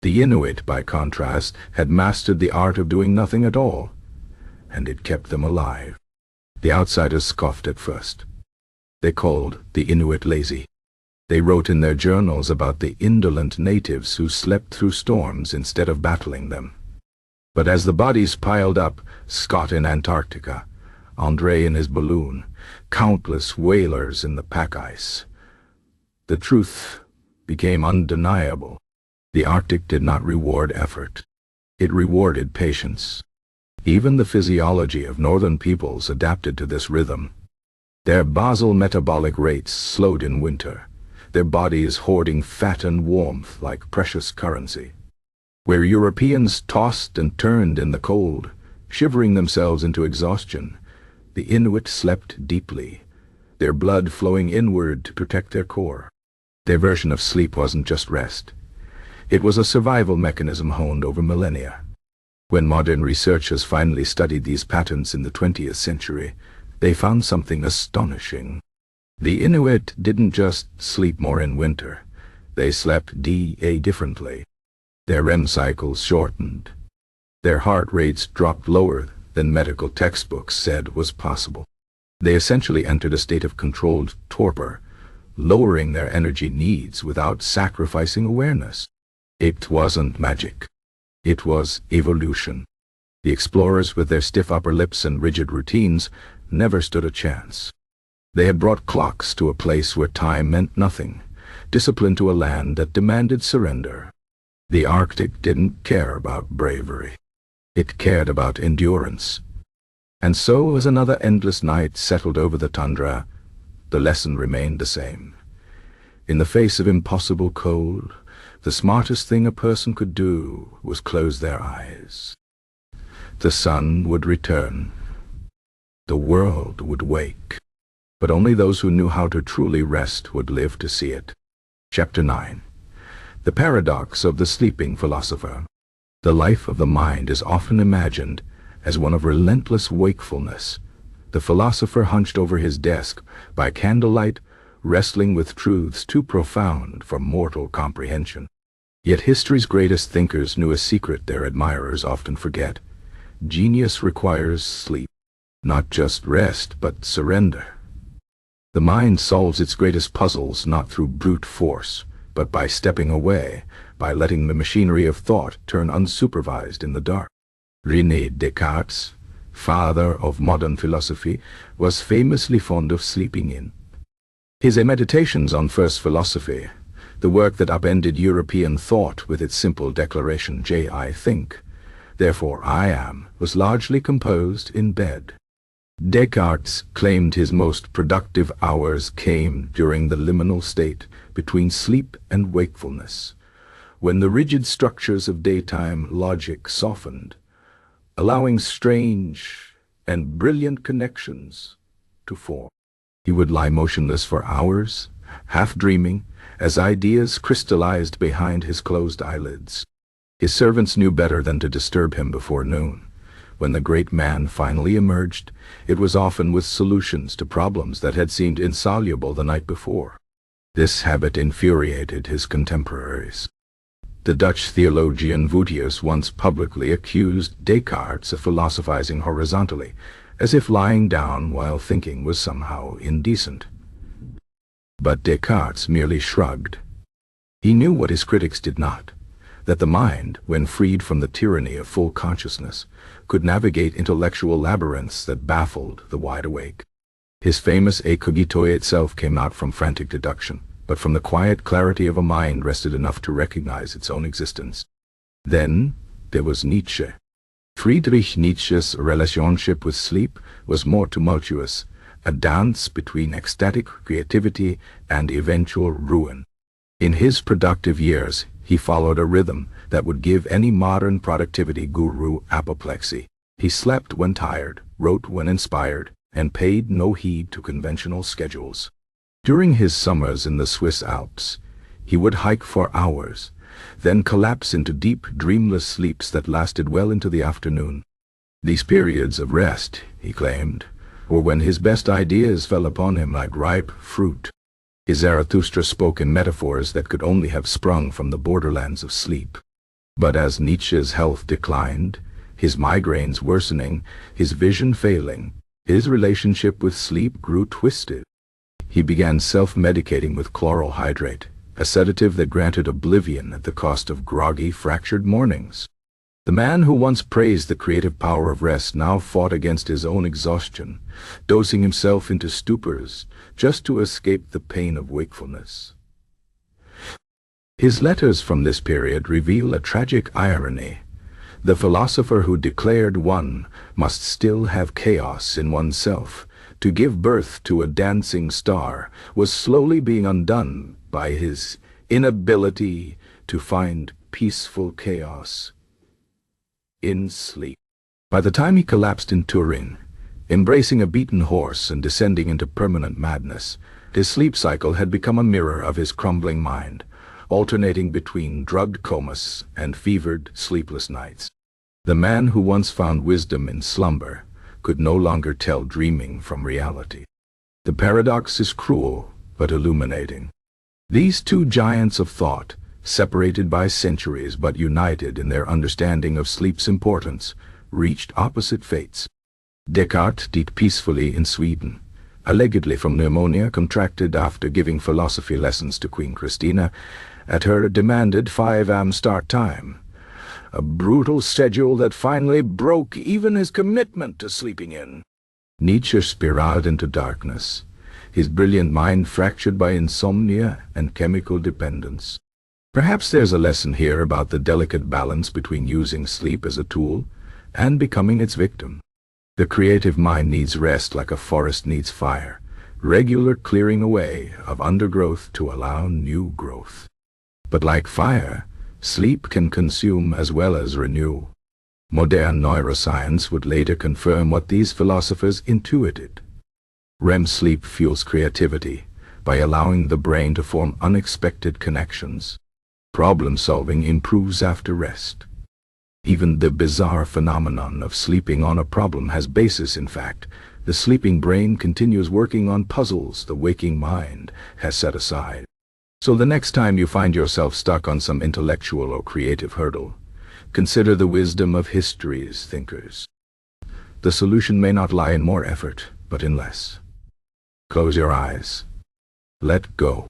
The Inuit, by contrast, had mastered the art of doing nothing at all, and it kept them alive. The outsiders scoffed at first. They called the Inuit lazy. They wrote in their journals about the indolent natives who slept through storms instead of battling them. But as the bodies piled up, Scott in Antarctica, André in his balloon, countless whalers in the pack ice, the truth became undeniable. The Arctic did not reward effort. It rewarded patience. Even the physiology of northern peoples adapted to this rhythm. Their basal metabolic rates slowed in winter, their bodies hoarding fat and warmth like precious currency. Where Europeans tossed and turned in the cold, shivering themselves into exhaustion, the Inuit slept deeply, their blood flowing inward to protect their core. Their version of sleep wasn't just rest. It was a survival mechanism honed over millennia. When modern research has finally studied these patterns in the 20th century, they found something astonishing. The Inuit didn't just sleep more in winter. They slept differently. Their REM cycles shortened. Their heart rates dropped lower than medical textbooks said was possible. They essentially entered a state of controlled torpor, lowering their energy needs without sacrificing awareness. It wasn't magic. It was evolution. The explorers, with their stiff upper lips and rigid routines, never stood a chance. They had brought clocks to a place where time meant nothing, discipline to a land that demanded surrender. The Arctic didn't care about bravery. It cared about endurance. And so, as another endless night settled over the tundra, the lesson remained the same. In the face of impossible cold, the smartest thing a person could do was close their eyes. The sun would return. The world would wake. But only those who knew how to truly rest would live to see it. Chapter 9. The Paradox of the Sleeping Philosopher. The life of the mind is often imagined as one of relentless wakefulness. The philosopher hunched over his desk by candlelight, wrestling with truths too profound for mortal comprehension. Yet history's greatest thinkers knew a secret their admirers often forget. Genius requires sleep. Not just rest, but surrender. The mind solves its greatest puzzles not through brute force, but by stepping away, by letting the machinery of thought turn unsupervised in the dark. René Descartes, father of modern philosophy, was famously fond of sleeping in. His Meditations on First Philosophy, the work that upended European thought with its simple declaration, I think, therefore I am, was largely composed in bed. Descartes claimed his most productive hours came during the liminal state between sleep and wakefulness, when the rigid structures of daytime logic softened, allowing strange and brilliant connections to form. He would lie motionless for hours, half dreaming, as ideas crystallized behind his closed eyelids. His servants knew better than to disturb him before noon. When the great man finally emerged, it was often with solutions to problems that had seemed insoluble the night before. This habit infuriated his contemporaries. The Dutch theologian Voetius once publicly accused Descartes of philosophizing horizontally, as if lying down while thinking was somehow indecent. But Descartes merely shrugged. He knew what his critics did not, that the mind, when freed from the tyranny of full consciousness, could navigate intellectual labyrinths that baffled the wide-awake. His famous E Cogito itself came not from frantic deduction, but from the quiet clarity of a mind rested enough to recognize its own existence. Then there was Nietzsche. Friedrich Nietzsche's relationship with sleep was more tumultuous, a dance between ecstatic creativity and eventual ruin. In his productive years, he followed a rhythm that would give any modern productivity guru apoplexy. He slept when tired, wrote when inspired, and paid no heed to conventional schedules. During his summers in the Swiss Alps, he would hike for hours, then collapse into deep, dreamless sleeps that lasted well into the afternoon. These periods of rest, he claimed, were when his best ideas fell upon him like ripe fruit. His Zarathustra spoke in metaphors that could only have sprung from the borderlands of sleep. But as Nietzsche's health declined, his migraines worsening, his vision failing, his relationship with sleep grew twisted. He began self-medicating with chloral hydrate, a sedative that granted oblivion at the cost of groggy, fractured mornings. The man who once praised the creative power of rest now fought against his own exhaustion, dosing himself into stupors just to escape the pain of wakefulness. His letters from this period reveal a tragic irony. The philosopher who declared one must still have chaos in oneself to give birth to a dancing star was slowly being undone by his inability to find peaceful chaos in sleep. By the time he collapsed in Turin, embracing a beaten horse and descending into permanent madness, his sleep cycle had become a mirror of his crumbling mind, alternating between drugged comas and fevered, sleepless nights. The man who once found wisdom in slumber could no longer tell dreaming from reality. The paradox is cruel, but illuminating. These two giants of thought, separated by centuries but united in their understanding of sleep's importance, reached opposite fates. Descartes died peacefully in Sweden, allegedly from pneumonia contracted after giving philosophy lessons to Queen Christina at her demanded 5 a.m. start time, a brutal schedule that finally broke even his commitment to sleeping in. Nietzsche spiraled into darkness, his brilliant mind fractured by insomnia and chemical dependence. Perhaps there's a lesson here about the delicate balance between using sleep as a tool and becoming its victim. The creative mind needs rest like a forest needs fire, regular clearing away of undergrowth to allow new growth. But like fire, sleep can consume as well as renew. Modern neuroscience would later confirm what these philosophers intuited. REM sleep fuels creativity by allowing the brain to form unexpected connections. Problem solving improves after rest. Even the bizarre phenomenon of sleeping on a problem has basis in fact. The sleeping brain continues working on puzzles the waking mind has set aside. So the next time you find yourself stuck on some intellectual or creative hurdle, consider the wisdom of history's thinkers. The solution may not lie in more effort, but in less. Close your eyes. Let go.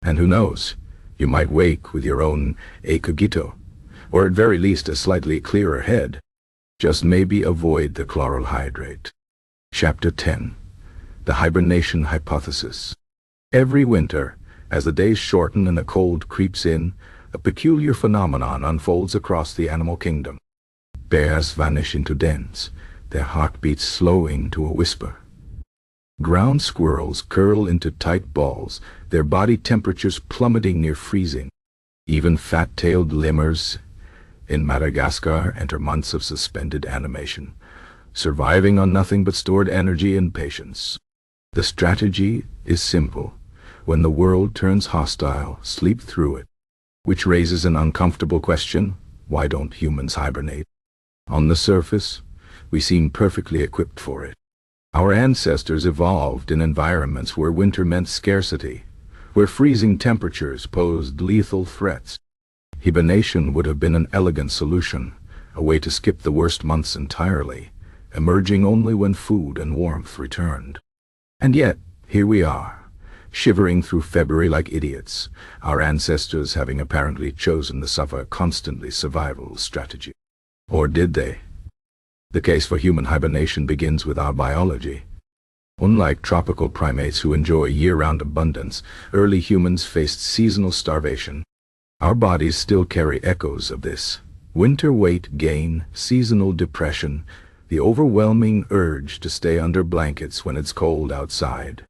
And who knows, you might wake with your own a cogito, or at very least a slightly clearer head. Just maybe avoid the chloral hydrate. Chapter 10. The Hibernation Hypothesis. Every winter, as the days shorten and the cold creeps in, a peculiar phenomenon unfolds across the animal kingdom. Bears vanish into dens, their heartbeats slowing to a whisper. Ground squirrels curl into tight balls, their body temperatures plummeting near freezing. Even fat-tailed lemurs in Madagascar enter months of suspended animation, surviving on nothing but stored energy and patience. The strategy is simple. When the world turns hostile, sleep through it. Which raises an uncomfortable question: why don't humans hibernate? On the surface, we seem perfectly equipped for it. Our ancestors evolved in environments where winter meant scarcity, where freezing temperatures posed lethal threats. Hibernation would have been an elegant solution, a way to skip the worst months entirely, emerging only when food and warmth returned. And yet, here we are, shivering through February like idiots, our ancestors having apparently chosen the suffer constantly survival strategy. Or did they? The case for human hibernation begins with our biology. Unlike tropical primates who enjoy year-round abundance, early humans faced seasonal starvation. Our bodies still carry echoes of this. Winter weight gain, seasonal depression, the overwhelming urge to stay under blankets when it's cold outside.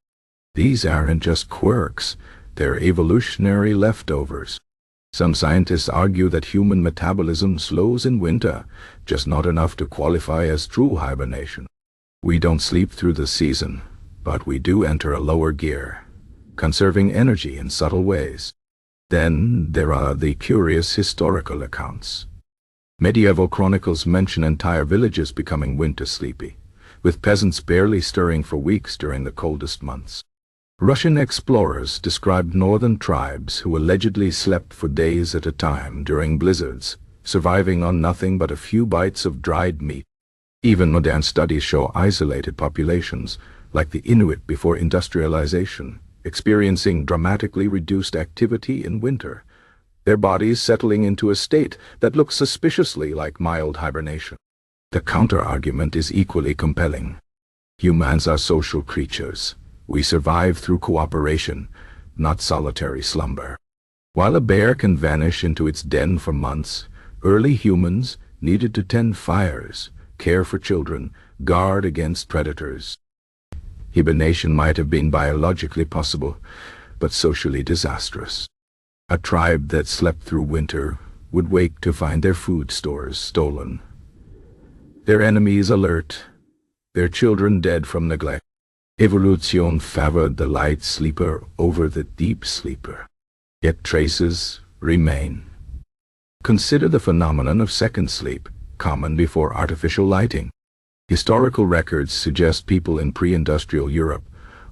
These aren't just quirks, they're evolutionary leftovers. Some scientists argue that human metabolism slows in winter, just not enough to qualify as true hibernation. We don't sleep through the season, but we do enter a lower gear, conserving energy in subtle ways. Then there are the curious historical accounts. Medieval chronicles mention entire villages becoming winter sleepy, with peasants barely stirring for weeks during the coldest months. Russian explorers described northern tribes who allegedly slept for days at a time during blizzards, surviving on nothing but a few bites of dried meat. Even modern studies show isolated populations, like the Inuit before industrialization, experiencing dramatically reduced activity in winter, their bodies settling into a state that looks suspiciously like mild hibernation. The counter-argument is equally compelling. Humans are social creatures. We survive through cooperation, not solitary slumber. While a bear can vanish into its den for months, early humans needed to tend fires, care for children, guard against predators. Hibernation might have been biologically possible, but socially disastrous. A tribe that slept through winter would wake to find their food stores stolen, their enemies alert, their children dead from neglect. Evolution favored the light sleeper over the deep sleeper. Yet traces remain. Consider the phenomenon of second sleep, common before artificial lighting. Historical records suggest people in pre-industrial Europe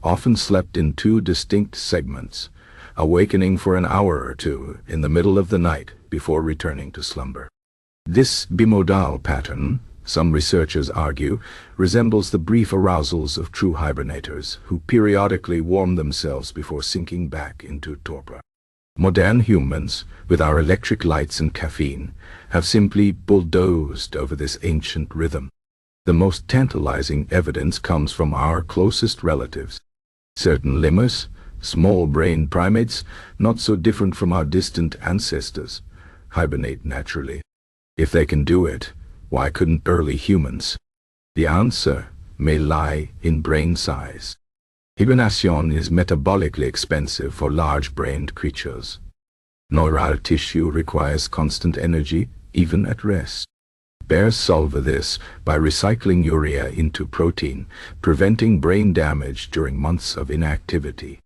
often slept in two distinct segments, awakening for an hour or two in the middle of the night before returning to slumber. This bimodal pattern, some researchers argue, resembles the brief arousals of true hibernators who periodically warm themselves before sinking back into torpor. Modern humans, with our electric lights and caffeine, have simply bulldozed over this ancient rhythm. The most tantalizing evidence comes from our closest relatives. Certain lemurs, small-brained primates, not so different from our distant ancestors, hibernate naturally. If they can do it, why couldn't early humans? The answer may lie in brain size. Hibernation is metabolically expensive for large-brained creatures. Neural tissue requires constant energy, even at rest. Bears solve this by recycling urea into protein, preventing brain damage during months of inactivity.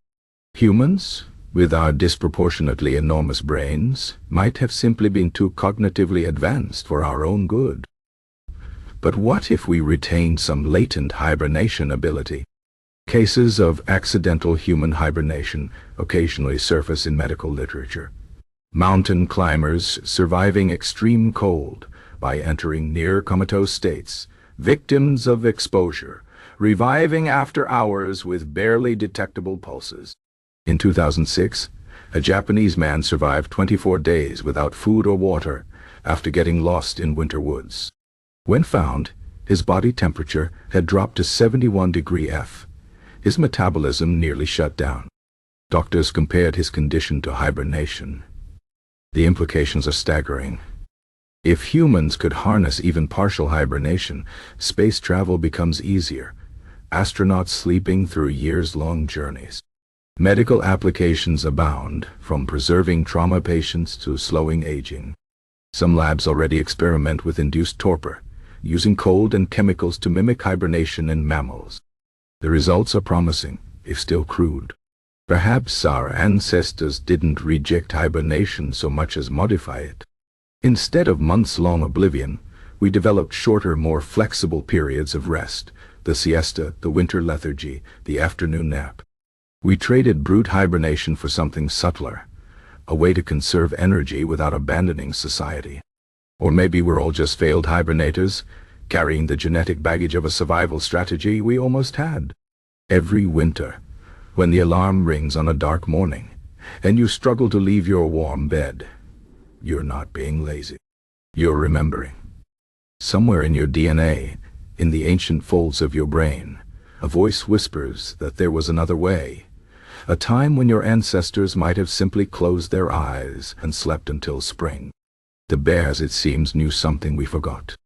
Humans, with our disproportionately enormous brains, might have simply been too cognitively advanced for our own good. But what if we retained some latent hibernation ability? Cases of accidental human hibernation occasionally surface in medical literature. Mountain climbers surviving extreme cold by entering near comatose states, victims of exposure, reviving after hours with barely detectable pulses. In 2006, a Japanese man survived 24 days without food or water after getting lost in winter woods. When found, his body temperature had dropped to 71 degrees F. His metabolism nearly shut down. Doctors compared his condition to hibernation. The implications are staggering. If humans could harness even partial hibernation, space travel becomes easier. Astronauts sleeping through years-long journeys. Medical applications abound, from preserving trauma patients to slowing aging. Some labs already experiment with induced torpor, using cold and chemicals to mimic hibernation in mammals. The results are promising, if still crude. Perhaps our ancestors didn't reject hibernation so much as modify it. Instead of months-long oblivion, we developed shorter, more flexible periods of rest, the siesta, the winter lethargy, the afternoon nap. We traded brute hibernation for something subtler, a way to conserve energy without abandoning society. Or maybe we're all just failed hibernators, carrying the genetic baggage of a survival strategy we almost had. Every winter, when the alarm rings on a dark morning, and you struggle to leave your warm bed, you're not being lazy. You're remembering. Somewhere in your DNA, in the ancient folds of your brain, a voice whispers that there was another way, a time when your ancestors might have simply closed their eyes and slept until spring. The bears, it seems, knew something we forgot.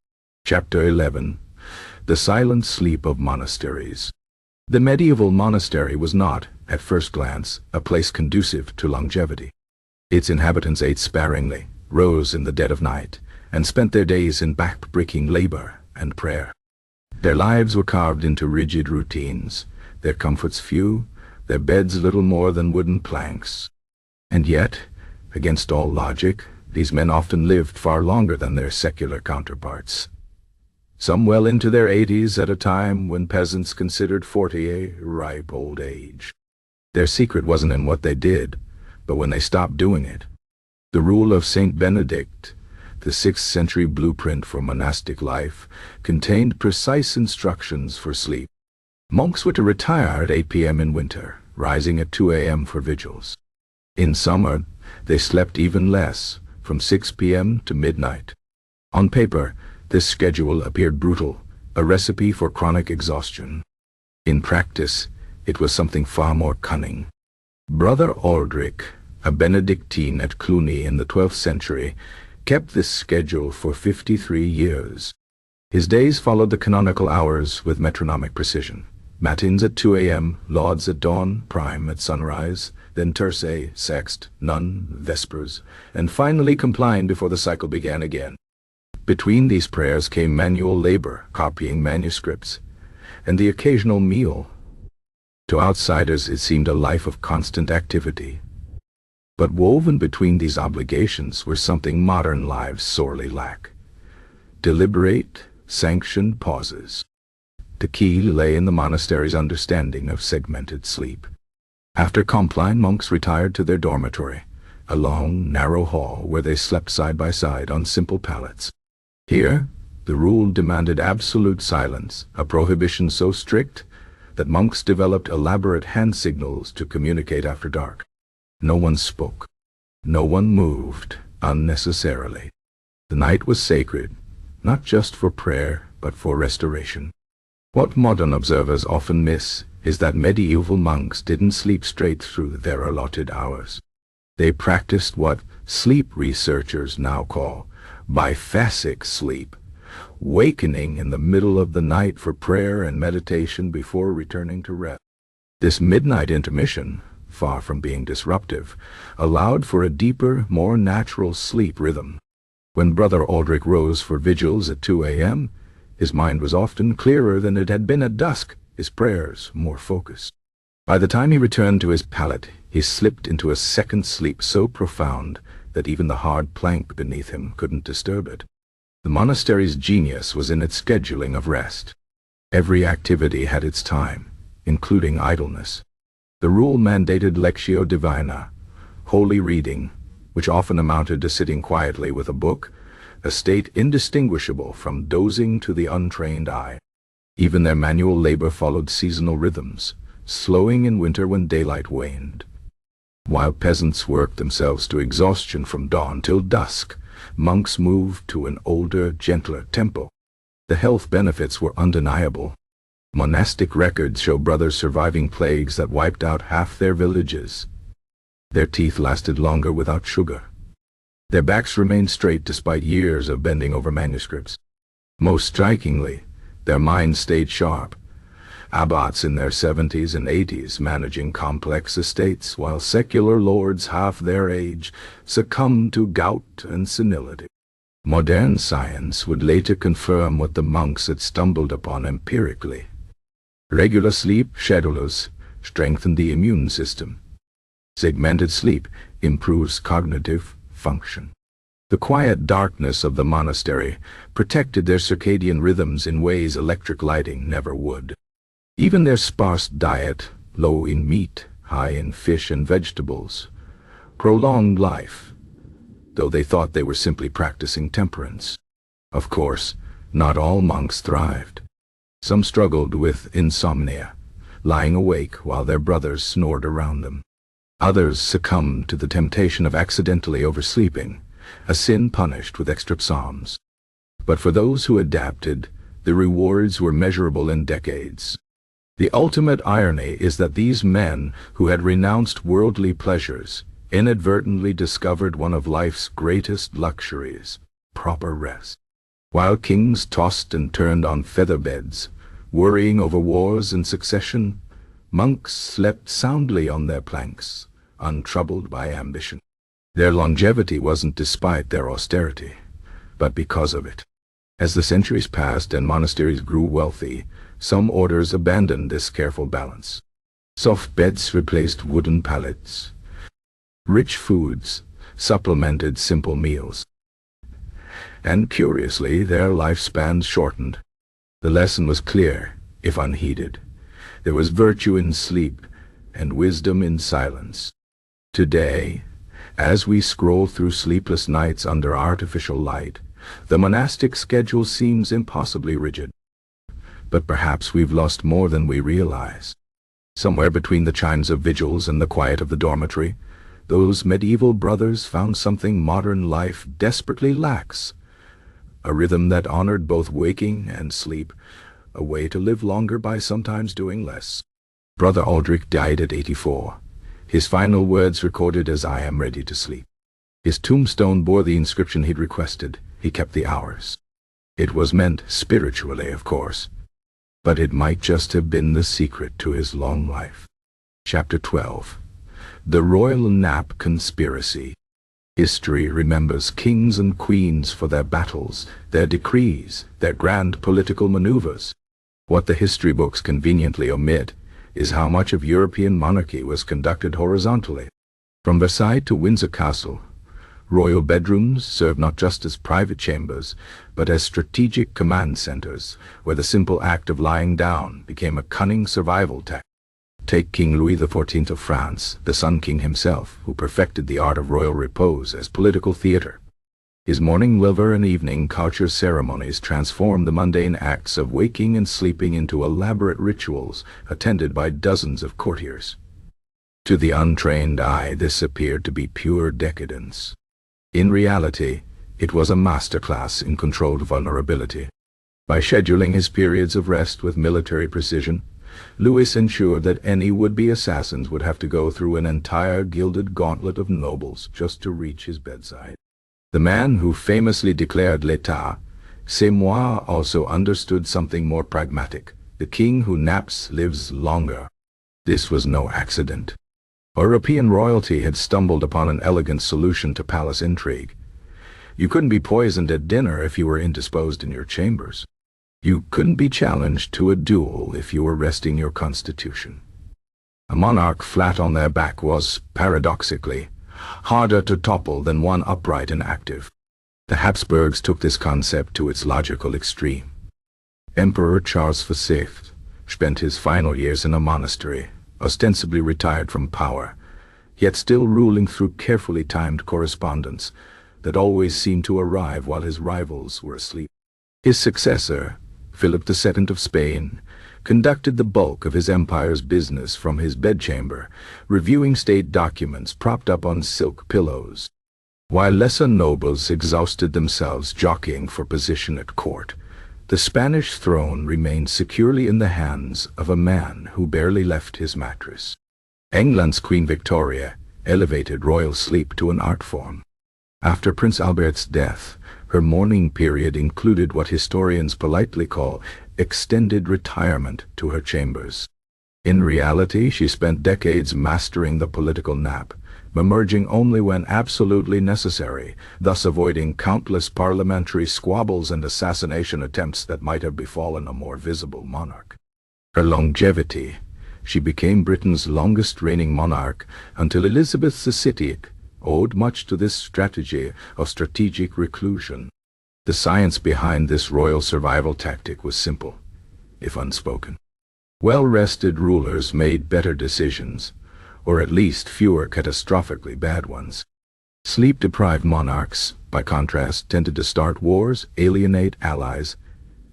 Chapter 11. The Silent Sleep of Monasteries. The medieval monastery was not, at first glance, a place conducive to longevity. Its inhabitants ate sparingly, rose in the dead of night, and spent their days in back-breaking labor and prayer. Their lives were carved into rigid routines, their comforts few, their beds little more than wooden planks. And yet, against all logic, these men often lived far longer than their secular counterparts. Some well into their 80s at a time when peasants considered 40 a ripe old age. Their secret wasn't in what they did, but when they stopped doing it. The rule of Saint Benedict, the 6th century blueprint for monastic life, contained precise instructions for sleep. Monks were to retire at 8 p.m. in winter, rising at 2 a.m. for vigils. In summer, they slept even less, from 6 p.m. to midnight. On paper, this schedule appeared brutal, a recipe for chronic exhaustion. In practice, it was something far more cunning. Brother Aldrich, a Benedictine at Cluny in the 12th century, kept this schedule for 53 years. His days followed the canonical hours with metronomic precision. Matins at 2 a.m., lauds at dawn, prime at sunrise, then terce, sext, none, vespers, and finally compline before the cycle began again. Between these prayers came manual labor, copying manuscripts, and the occasional meal. To outsiders it seemed a life of constant activity. But woven between these obligations were something modern lives sorely lack. Deliberate, sanctioned pauses. The key lay in the monastery's understanding of segmented sleep. After Compline, monks retired to their dormitory, a long, narrow hall where they slept side by side on simple pallets. Here, the rule demanded absolute silence, a prohibition so strict that monks developed elaborate hand signals to communicate after dark. No one spoke. No one moved unnecessarily. The night was sacred, not just for prayer, but for restoration. What modern observers often miss is that medieval monks didn't sleep straight through their allotted hours. They practiced what sleep researchers now call biphasic sleep, wakening in the middle of the night for prayer and meditation before returning to rest. This midnight intermission, far from being disruptive, allowed for a deeper, more natural sleep rhythm. When Brother Aldrich rose for vigils at 2 a.m., his mind was often clearer than it had been at dusk, his prayers more focused. By the time he returned to his pallet, he slipped into a second sleep so profound that even the hard plank beneath him couldn't disturb it. The monastery's genius was in its scheduling of rest. Every activity had its time, including idleness. The rule mandated lectio divina, holy reading, which often amounted to sitting quietly with a book, a state indistinguishable from dozing to the untrained eye. Even their manual labor followed seasonal rhythms, slowing in winter when daylight waned. While peasants worked themselves to exhaustion from dawn till dusk, monks moved to an older, gentler tempo. The health benefits were undeniable. Monastic records show brothers surviving plagues that wiped out half their villages. Their teeth lasted longer without sugar. Their backs remained straight despite years of bending over manuscripts. Most strikingly, their minds stayed sharp. Abbots in their 70s and 80s managing complex estates, while secular lords half their age succumbed to gout and senility. Modern science would later confirm what the monks had stumbled upon empirically. Regular sleep schedules strengthen the immune system. Segmented sleep improves cognitive function. The quiet darkness of the monastery protected their circadian rhythms in ways electric lighting never would. Even their sparse diet, low in meat, high in fish and vegetables, prolonged life, though they thought they were simply practicing temperance. Of course, not all monks thrived. Some struggled with insomnia, lying awake while their brothers snored around them. Others succumbed to the temptation of accidentally oversleeping, a sin punished with extra psalms. But for those who adapted, the rewards were measurable in decades. The ultimate irony is that these men who had renounced worldly pleasures inadvertently discovered one of life's greatest luxuries, proper rest. While kings tossed and turned on feather beds, worrying over wars and succession, monks slept soundly on their planks, untroubled by ambition. Their longevity wasn't despite their austerity, but because of it. As the centuries passed and monasteries grew wealthy, some orders abandoned this careful balance. Soft beds replaced wooden pallets. Rich foods supplemented simple meals. And curiously, their lifespans shortened. The lesson was clear, if unheeded. There was virtue in sleep and wisdom in silence. Today, as we scroll through sleepless nights under artificial light, the monastic schedule seems impossibly rigid. But perhaps we've lost more than we realize. Somewhere between the chimes of vigils and the quiet of the dormitory, those medieval brothers found something modern life desperately lacks. A rhythm that honored both waking and sleep, a way to live longer by sometimes doing less. Brother Aldrich died at 84. His final words recorded as "I am ready to sleep." His tombstone bore the inscription he'd requested. He kept the hours. It was meant spiritually, of course, but it might just have been the secret to his long life. Chapter 12. The Royal Nap Conspiracy. History remembers kings and queens for their battles, their decrees, their grand political maneuvers. What the history books conveniently omit is how much of European monarchy was conducted horizontally. From Versailles to Windsor Castle, Royal bedrooms served not just as private chambers, but as strategic command centers, where the simple act of lying down became a cunning survival tactic. Take King Louis XIV of France, the Sun King himself, who perfected the art of royal repose as political theater. His morning liver and evening coucher ceremonies transformed the mundane acts of waking and sleeping into elaborate rituals attended by dozens of courtiers. To the untrained eye, this appeared to be pure decadence. In reality, it was a masterclass in controlled vulnerability. By scheduling his periods of rest with military precision, Louis ensured that any would-be assassins would have to go through an entire gilded gauntlet of nobles just to reach his bedside. The man who famously declared l'état, c'est moi, also understood something more pragmatic. The king who naps lives longer. This was no accident. European royalty had stumbled upon an elegant solution to palace intrigue. You couldn't be poisoned at dinner if you were indisposed in your chambers. You couldn't be challenged to a duel if you were resting your constitution. A monarch flat on their back was, paradoxically, harder to topple than one upright and active. The Habsburgs took this concept to its logical extreme. Emperor Charles VI spent his final years in a monastery, ostensibly retired from power, yet still ruling through carefully timed correspondence that always seemed to arrive while his rivals were asleep. His successor, Philip II of Spain, conducted the bulk of his empire's business from his bedchamber, reviewing state documents propped up on silk pillows. While lesser nobles exhausted themselves jockeying for position at court, the Spanish throne remained securely in the hands of a man who barely left his mattress. England's Queen Victoria elevated royal sleep to an art form. After Prince Albert's death, her mourning period included what historians politely call extended retirement to her chambers. In reality, she spent decades mastering the political nap, emerging only when absolutely necessary, thus avoiding countless parliamentary squabbles and assassination attempts that might have befallen a more visible monarch. Her longevity, she became Britain's longest reigning monarch until Elizabeth II owed much to this strategy of strategic reclusion. The science behind this royal survival tactic was simple, if unspoken. Well-rested rulers made better decisions, or at least fewer catastrophically bad ones. Sleep-deprived monarchs, by contrast, tended to start wars, alienate allies,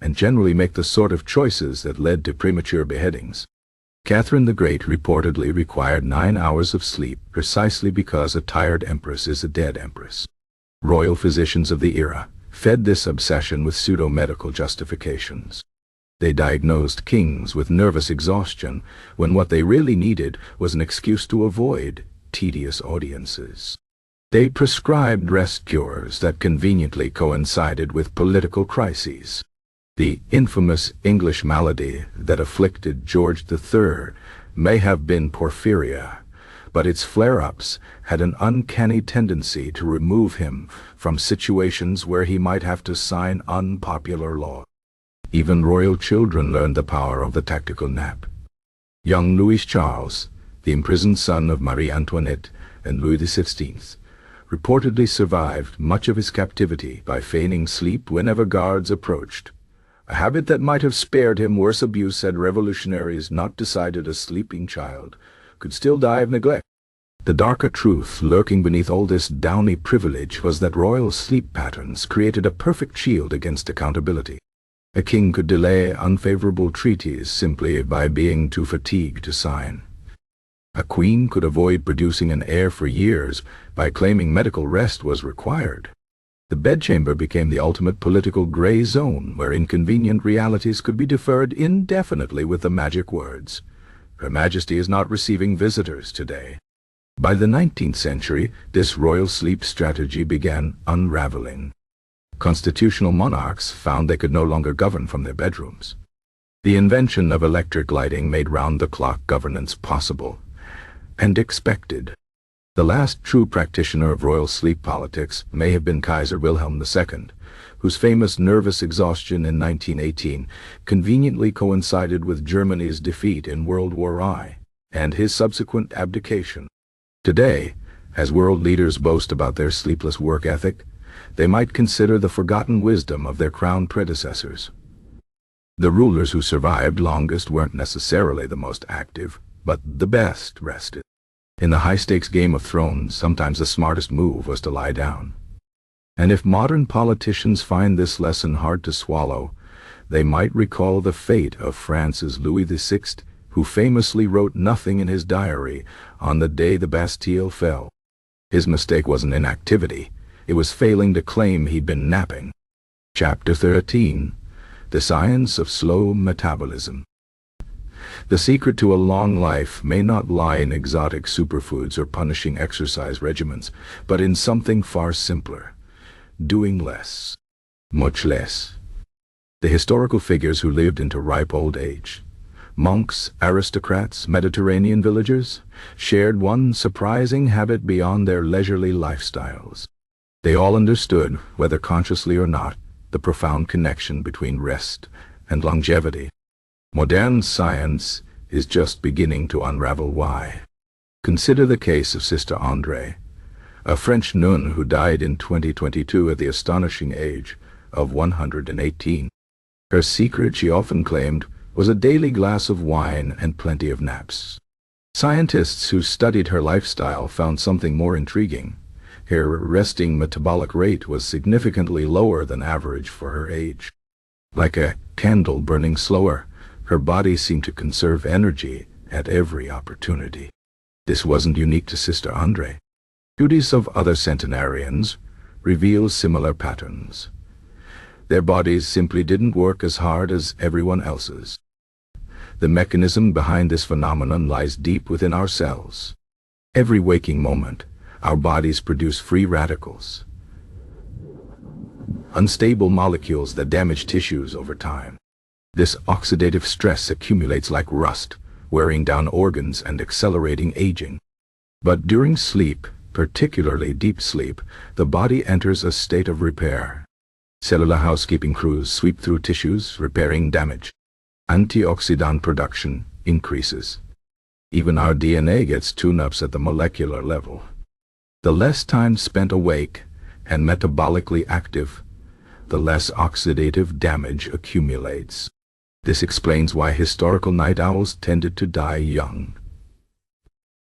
and generally make the sort of choices that led to premature beheadings. Catherine the Great reportedly required 9 hours of sleep precisely because a tired empress is a dead empress. Royal physicians of the era fed this obsession with pseudo-medical justifications. They diagnosed kings with nervous exhaustion when what they really needed was an excuse to avoid tedious audiences. They prescribed rest cures that conveniently coincided with political crises. The infamous English malady that afflicted George III may have been porphyria, but its flare-ups had an uncanny tendency to remove him from situations where he might have to sign unpopular law. Even royal children learned the power of the tactical nap. Young Louis Charles, the imprisoned son of Marie Antoinette and Louis XVI, reportedly survived much of his captivity by feigning sleep whenever guards approached, a habit that might have spared him worse abuse had revolutionaries not decided a sleeping child could still die of neglect. The darker truth lurking beneath all this downy privilege was that royal sleep patterns created a perfect shield against accountability. A king could delay unfavorable treaties simply by being too fatigued to sign. A queen could avoid producing an heir for years by claiming medical rest was required. The bedchamber became the ultimate political gray zone where inconvenient realities could be deferred indefinitely with the magic words, "Her Majesty is not receiving visitors today." By the 19th century, this royal sleep strategy began unraveling. Constitutional monarchs found they could no longer govern from their bedrooms. The invention of electric lighting made round-the-clock governance possible and expected. The last true practitioner of royal sleep politics may have been Kaiser Wilhelm II, whose famous nervous exhaustion in 1918 conveniently coincided with Germany's defeat in World War I and his subsequent abdication. Today, As world leaders boast about their sleepless work ethic, they might consider the forgotten wisdom of their crowned predecessors. The rulers who survived longest weren't necessarily the most active, but the best rested. In the high-stakes Game of Thrones, sometimes the smartest move was to lie down. And if modern politicians find this lesson hard to swallow, they might recall the fate of France's Louis VI, who famously wrote nothing in his diary on the day the Bastille fell. His mistake wasn't inactivity, it was failing to claim he'd been napping. Chapter 13. The Science of Slow Metabolism. The secret to a long life may not lie in exotic superfoods or punishing exercise regimens, but in something far simpler: doing less. Much less. The historical figures who lived into ripe old age, monks, aristocrats, Mediterranean villagers, shared one surprising habit beyond their leisurely lifestyles. They all understood, whether consciously or not, the profound connection between rest and longevity. Modern science is just beginning to unravel why. Consider the case of Sister André, a French nun who died in 2022 at the astonishing age of 118. Her secret, she often claimed, was a daily glass of wine and plenty of naps. Scientists who studied her lifestyle found something more intriguing. Her resting metabolic rate was significantly lower than average for her age. Like a candle burning slower, her body seemed to conserve energy at every opportunity. This wasn't unique to Sister André. Studies of other centenarians reveal similar patterns. Their bodies simply didn't work as hard as everyone else's. The mechanism behind this phenomenon lies deep within our cells. Every waking moment, our bodies produce free radicals, unstable molecules that damage tissues over time. This oxidative stress accumulates like rust, wearing down organs and accelerating aging. But during sleep, particularly deep sleep, the body enters a state of repair. Cellular housekeeping crews sweep through tissues, repairing damage. Antioxidant production increases. Even our DNA gets tune-ups at the molecular level. The less time spent awake and metabolically active, the less oxidative damage accumulates. This explains why historical night owls tended to die young.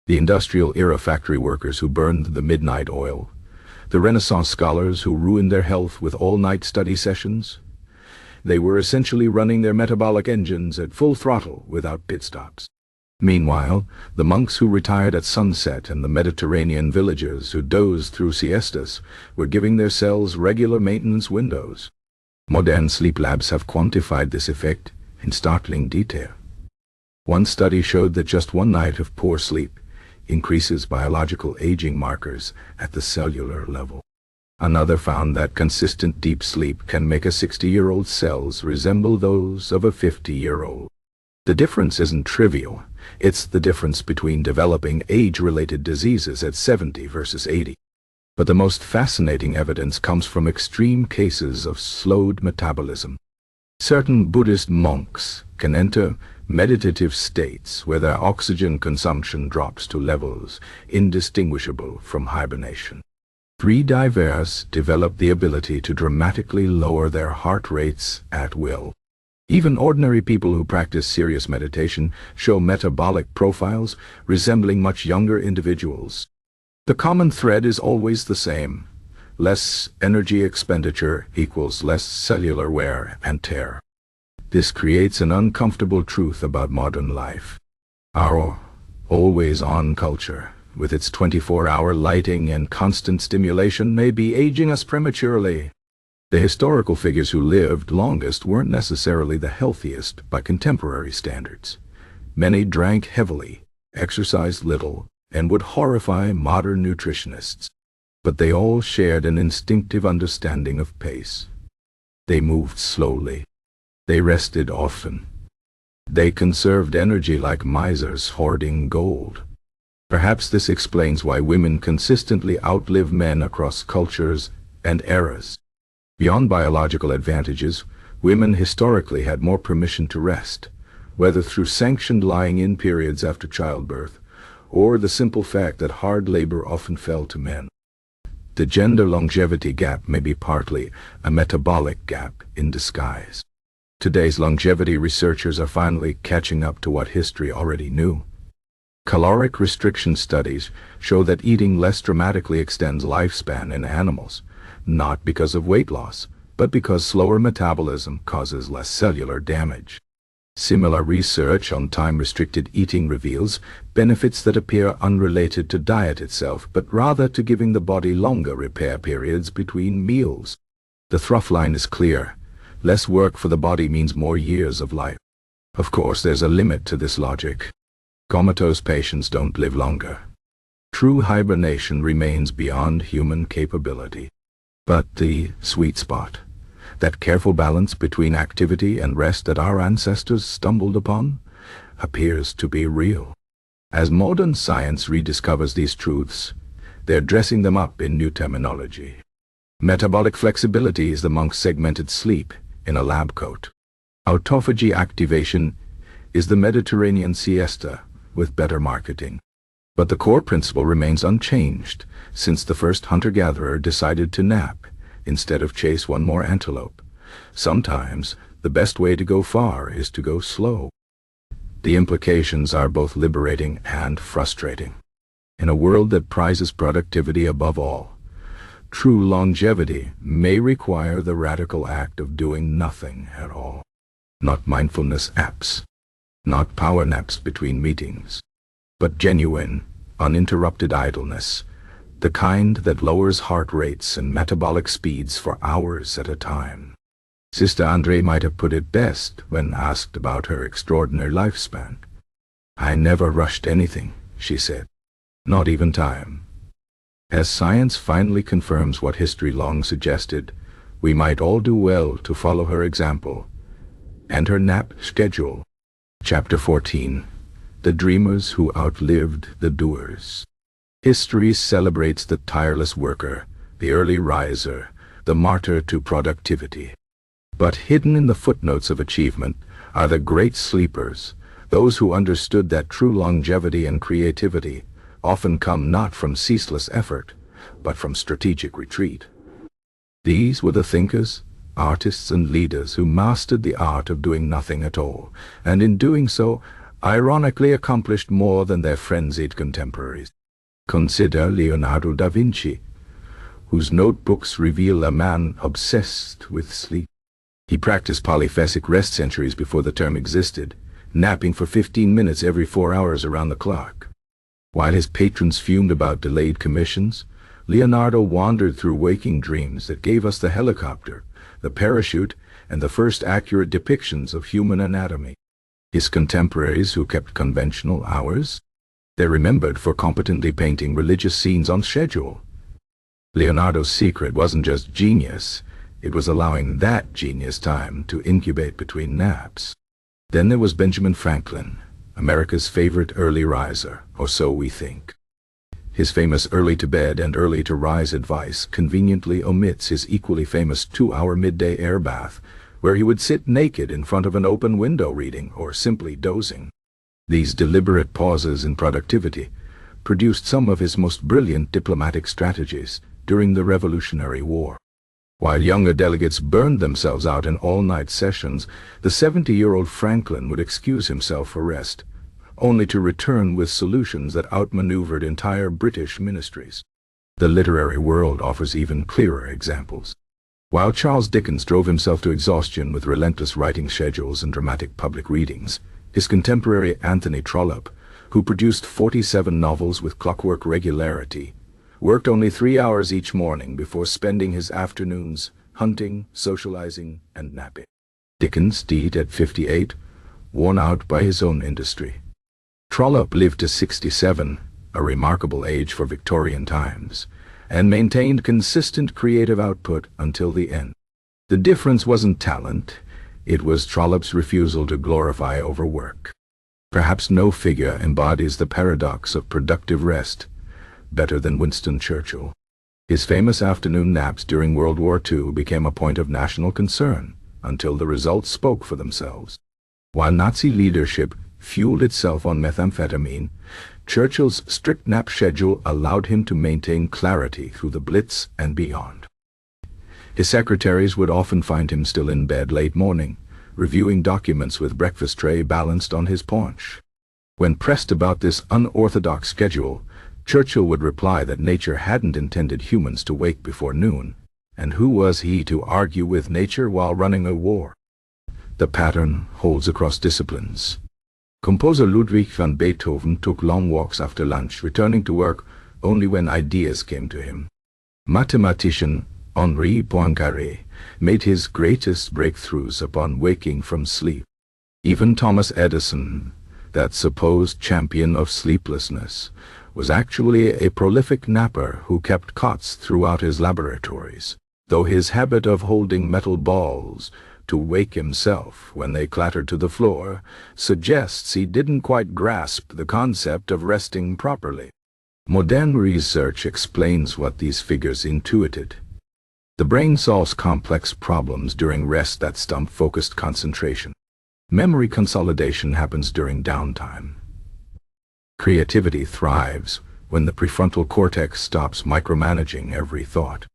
The industrial-era factory workers who burned the midnight oil, the Renaissance scholars who ruined their health with all-night study sessions, they were essentially running their metabolic engines at full throttle without pit stops. Meanwhile, the monks who retired at sunset and the Mediterranean villagers who dozed through siestas were giving their cells regular maintenance windows. Modern sleep labs have quantified this effect in startling detail. One study showed that just one night of poor sleep increases biological aging markers at the cellular level. Another found that consistent deep sleep can make a 60-year-old's cells resemble those of a 50-year-old. The difference isn't trivial. It's the difference between developing age-related diseases at 70 versus 80. But the most fascinating evidence comes from extreme cases of slowed metabolism. Certain Buddhist monks can enter meditative states where their oxygen consumption drops to levels indistinguishable from hibernation. 3 divers develop the ability to dramatically lower their heart rates at will. Even ordinary people who practice serious meditation show metabolic profiles resembling much younger individuals. The common thread is always the same: less energy expenditure equals less cellular wear and tear. This creates an uncomfortable truth about modern life. Our always-on culture, with its 24-hour lighting and constant stimulation, may be aging us prematurely. The historical figures who lived longest weren't necessarily the healthiest by contemporary standards. Many drank heavily, exercised little, and would horrify modern nutritionists. But they all shared an instinctive understanding of pace. They moved slowly. They rested often. They conserved energy like misers hoarding gold. Perhaps this explains why women consistently outlive men across cultures and eras. Beyond biological advantages, women historically had more permission to rest, whether through sanctioned lying-in periods after childbirth, or the simple fact that hard labor often fell to men. The gender longevity gap may be partly a metabolic gap in disguise. Today's longevity researchers are finally catching up to what history already knew. Caloric restriction studies show that eating less dramatically extends lifespan in animals, not because of weight loss, but because slower metabolism causes less cellular damage. Similar research on time-restricted eating reveals benefits that appear unrelated to diet itself, but rather to giving the body longer repair periods between meals. The through line is clear. Less work for the body means more years of life. Of course, there's a limit to this logic. Comatose patients don't live longer. True hibernation remains beyond human capability. But the sweet spot, that careful balance between activity and rest that our ancestors stumbled upon, appears to be real. As modern science rediscovers these truths, they're dressing them up in new terminology. Metabolic flexibility is the monk's segmented sleep in a lab coat. Autophagy activation is the Mediterranean siesta with better marketing. But the core principle remains unchanged since the first hunter-gatherer decided to nap instead of chase one more antelope. Sometimes the best way to go far is to go slow. The implications are both liberating and frustrating. In a world that prizes productivity above all, true longevity may require the radical act of doing nothing at all. Not mindfulness apps, not power naps between meetings, but genuine, uninterrupted idleness, the kind that lowers heart rates and metabolic speeds for hours at a time. Sister Andre might have put it best when asked about her extraordinary lifespan. "I never rushed anything," she said, "not even time." As science finally confirms what history long suggested, we might all do well to follow her example and her nap schedule. Chapter 14. The Dreamers Who Outlived the Doers. History celebrates the tireless worker, the early riser, the martyr to productivity. But hidden in the footnotes of achievement are the great sleepers, those who understood that true longevity and creativity often come not from ceaseless effort, but from strategic retreat. These were the thinkers, artists, and leaders who mastered the art of doing nothing at all, and in doing so, ironically accomplished more than their frenzied contemporaries. Consider Leonardo da Vinci, whose notebooks reveal a man obsessed with sleep. He practiced polyphasic rest centuries before the term existed, napping for 15 minutes every 4 hours around the clock. While his patrons fumed about delayed commissions, Leonardo wandered through waking dreams that gave us the helicopter, the parachute, and the first accurate depictions of human anatomy. His contemporaries who kept conventional hours? They're remembered for competently painting religious scenes on schedule. Leonardo's secret wasn't just genius, it was allowing that genius time to incubate between naps. Then there was Benjamin Franklin, America's favorite early riser, or so we think. His famous early to bed and early to rise advice conveniently omits his equally famous 2-hour midday air bath, where he would sit naked in front of an open window reading or simply dozing. These deliberate pauses in productivity produced some of his most brilliant diplomatic strategies during the Revolutionary War. While younger delegates burned themselves out in all-night sessions, the 70-year-old Franklin would excuse himself for rest, only to return with solutions that outmaneuvered entire British ministries. The literary world offers even clearer examples. While Charles Dickens drove himself to exhaustion with relentless writing schedules and dramatic public readings, his contemporary Anthony Trollope, who produced 47 novels with clockwork regularity, worked only 3 hours each morning before spending his afternoons hunting, socializing, and napping. Dickens died at 58, worn out by his own industry. Trollope lived to 67, a remarkable age for Victorian times, and maintained consistent creative output until the end. The difference wasn't talent, it was Trollope's refusal to glorify overwork. Perhaps no figure embodies the paradox of productive rest better than Winston Churchill. His famous afternoon naps during World War II became a point of national concern until the results spoke for themselves. While Nazi leadership fueled itself on methamphetamine, Churchill's strict nap schedule allowed him to maintain clarity through the Blitz and beyond. His secretaries would often find him still in bed late morning, reviewing documents with breakfast tray balanced on his paunch. When pressed about this unorthodox schedule, Churchill would reply that nature hadn't intended humans to wake before noon, and who was he to argue with nature while running a war? The pattern holds across disciplines. Composer Ludwig van Beethoven took long walks after lunch, returning to work only when ideas came to him. Mathematician Henri Poincaré made his greatest breakthroughs upon waking from sleep. Even Thomas Edison, that supposed champion of sleeplessness, was actually a prolific napper who kept cots throughout his laboratories, though his habit of holding metal balls to wake himself when they clattered to the floor suggests he didn't quite grasp the concept of resting properly. Modern research explains what these figures intuited. The brain solves complex problems during rest that stump focused concentration. Memory consolidation happens during downtime. Creativity thrives when the prefrontal cortex stops micromanaging every thought.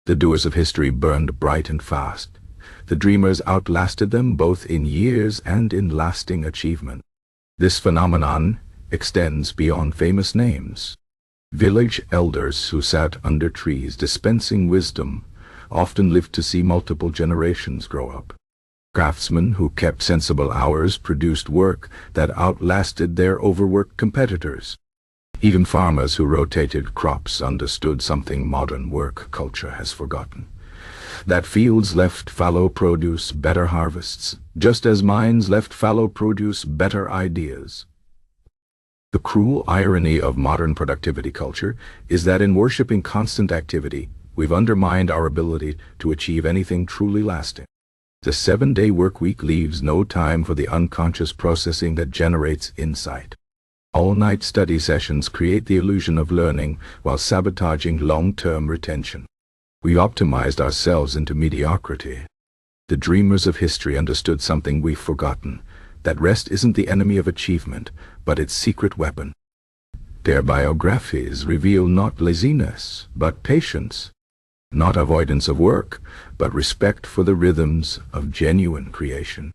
The doers of history burned bright and fast. The dreamers outlasted them both in years and in lasting achievement. This phenomenon extends beyond famous names. Village elders who sat under trees dispensing wisdom often lived to see multiple generations grow up. Craftsmen who kept sensible hours produced work that outlasted their overworked competitors. Even farmers who rotated crops understood something modern work culture has forgotten: that fields left fallow produce better harvests, just as minds left fallow produce better ideas. The cruel irony of modern productivity culture is that in worshiping constant activity, we've undermined our ability to achieve anything truly lasting. The 7-day workweek leaves no time for the unconscious processing that generates insight. All-night study sessions create the illusion of learning while sabotaging long-term retention. We optimized ourselves into mediocrity. The dreamers of history understood something we've forgotten: that rest isn't the enemy of achievement, but its secret weapon. Their biographies reveal not laziness, but patience. Not avoidance of work, but respect for the rhythms of genuine creation.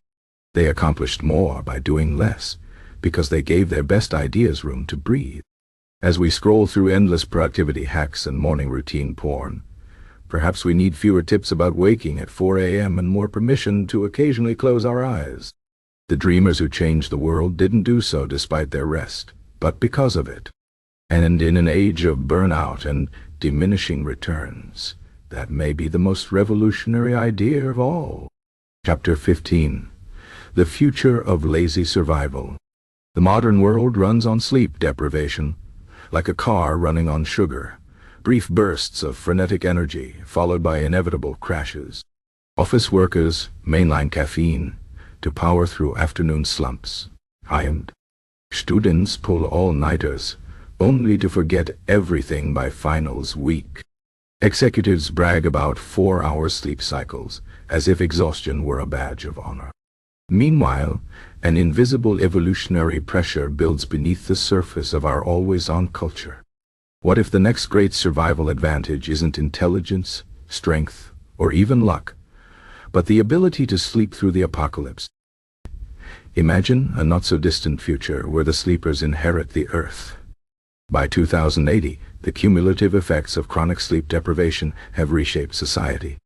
They accomplished more by doing less, because they gave their best ideas room to breathe. As we scroll through endless productivity hacks and morning routine porn, perhaps we need fewer tips about waking at 4 a.m. and more permission to occasionally close our eyes. The dreamers who changed the world didn't do so despite their rest, but because of it. And in an age of burnout and diminishing returns, that may be the most revolutionary idea of all. Chapter 15. The Future of Lazy Survival. The modern world runs on sleep deprivation, like a car running on sugar. Brief bursts of frenetic energy, followed by inevitable crashes. Office workers mainline caffeine to power through afternoon slumps. High-end students pull all-nighters, only to forget everything by finals week. Executives brag about 4-hour sleep cycles, as if exhaustion were a badge of honor. Meanwhile, an invisible evolutionary pressure builds beneath the surface of our always-on culture. What if the next great survival advantage isn't intelligence, strength, or even luck, but the ability to sleep through the apocalypse? Imagine a not-so-distant future where the sleepers inherit the earth. By 2080, the cumulative effects of chronic sleep deprivation have reshaped society.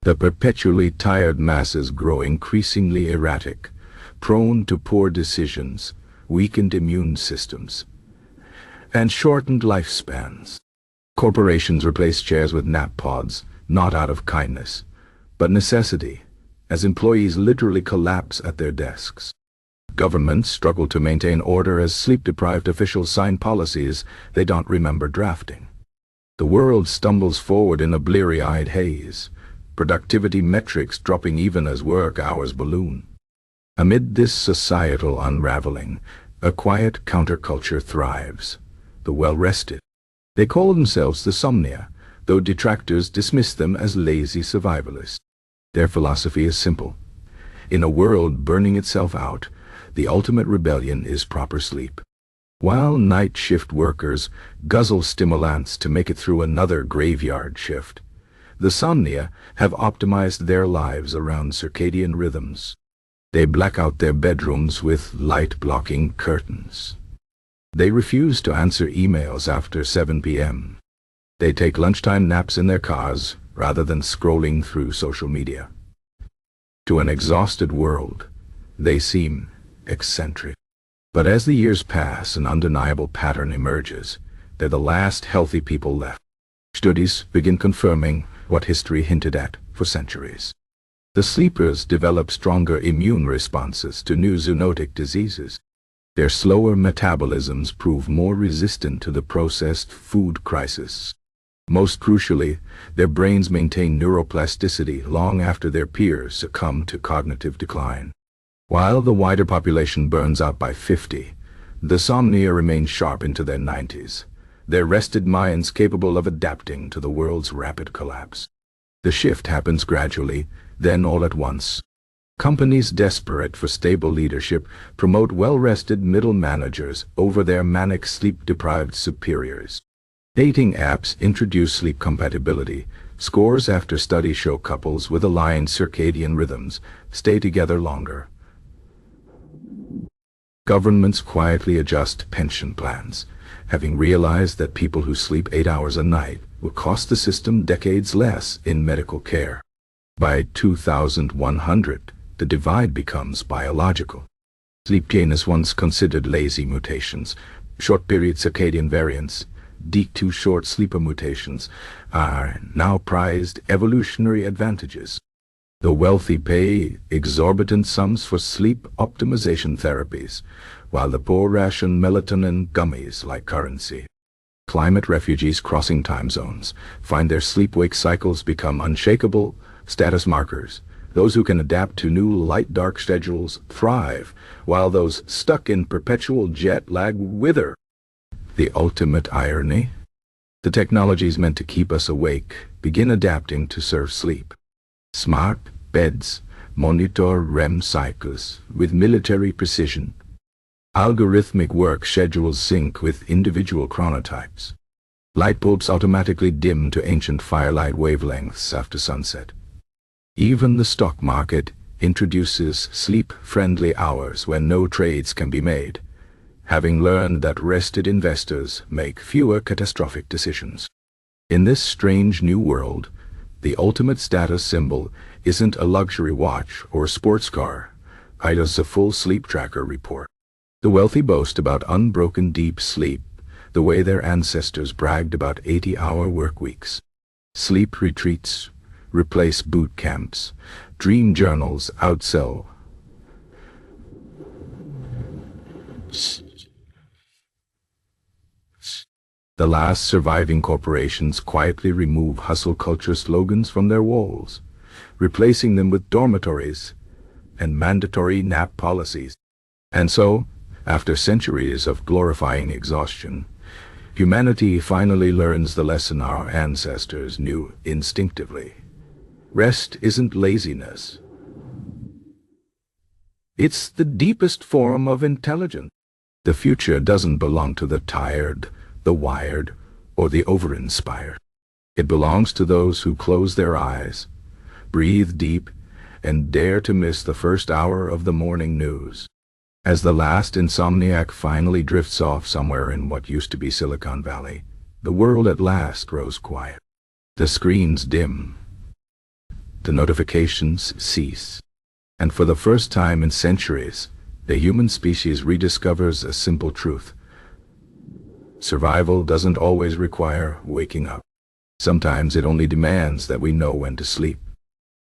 The perpetually tired masses grow increasingly erratic, prone to poor decisions, weakened immune systems, and shortened lifespans. Corporations replace chairs with nap pods, not out of kindness, but necessity, as employees literally collapse at their desks. Governments struggle to maintain order as sleep-deprived officials sign policies they don't remember drafting. The world stumbles forward in a bleary-eyed haze, productivity metrics dropping even as work hours balloon. Amid this societal unraveling, a quiet counterculture thrives: the well-rested. They call themselves the Somnia, though detractors dismiss them as lazy survivalists. Their philosophy is simple: in a world burning itself out, the ultimate rebellion is proper sleep. while night shift workers guzzle stimulants to make it through another graveyard shift. The Somnia have optimized their lives around circadian rhythms. They black out their bedrooms with light-blocking curtains. They refuse to answer emails after 7 p.m. They take lunchtime naps in their cars rather than scrolling through social media. To an exhausted world, they seem eccentric. But as the years pass, an undeniable pattern emerges. They're the last healthy people left. Studies begin confirming what history hinted at for centuries. The sleepers develop stronger immune responses to new zoonotic diseases. Their slower metabolisms prove more resistant to the processed food crisis. Most crucially, their brains maintain neuroplasticity long after their peers succumb to cognitive decline. While the wider population burns out by 50, the Somnia remain sharp into their 90s, their rested minds capable of adapting to the world's rapid collapse. The shift happens gradually, then all at once. Companies desperate for stable leadership promote well-rested middle managers over their manic sleep-deprived superiors. Dating apps introduce sleep compatibility. Scores after studies show couples with aligned circadian rhythms stay together longer. Governments quietly adjust pension plans, having realized that people who sleep 8 hours a night will cost the system decades less in medical care. By 2100, the divide becomes biological. Sleep genus once considered lazy mutations, short-period circadian variants, D2 short sleeper mutations, are now prized evolutionary advantages. The wealthy pay exorbitant sums for sleep optimization therapies, while the poor ration melatonin gummies like currency. Climate refugees crossing time zones find their sleep-wake cycles become unshakable status markers. Those who can adapt to new light-dark schedules thrive, while those stuck in perpetual jet lag wither. The ultimate irony? The technologies meant to keep us awake begin adapting to serve sleep. Smart beds monitor REM cycles with military precision. Algorithmic work schedules sync with individual chronotypes. Light bulbs automatically dim to ancient firelight wavelengths after sunset. Even the stock market introduces sleep-friendly hours when no trades can be made, having learned that rested investors make fewer catastrophic decisions. In this strange new world, the ultimate status symbol isn't a luxury watch or sports car, it's a full sleep tracker report. The wealthy boast about unbroken deep sleep, the way their ancestors bragged about 80-hour work weeks. Sleep retreats replace boot camps. Dream journals outsell the last surviving corporations quietly remove hustle culture slogans from their walls, replacing them with dormitories and mandatory nap policies. And so, after centuries of glorifying exhaustion, humanity finally learns the lesson our ancestors knew instinctively. Rest isn't laziness. It's the deepest form of intelligence. The future doesn't belong to the tired, the wired, or the over-inspired. It belongs to those who close their eyes, breathe deep, and dare to miss the first hour of the morning news. As the last insomniac finally drifts off somewhere in what used to be Silicon Valley, the world at last grows quiet. The screens dim. The notifications cease. And for the first time in centuries, the human species rediscovers a simple truth. Survival doesn't always require waking up. Sometimes it only demands that we know when to sleep.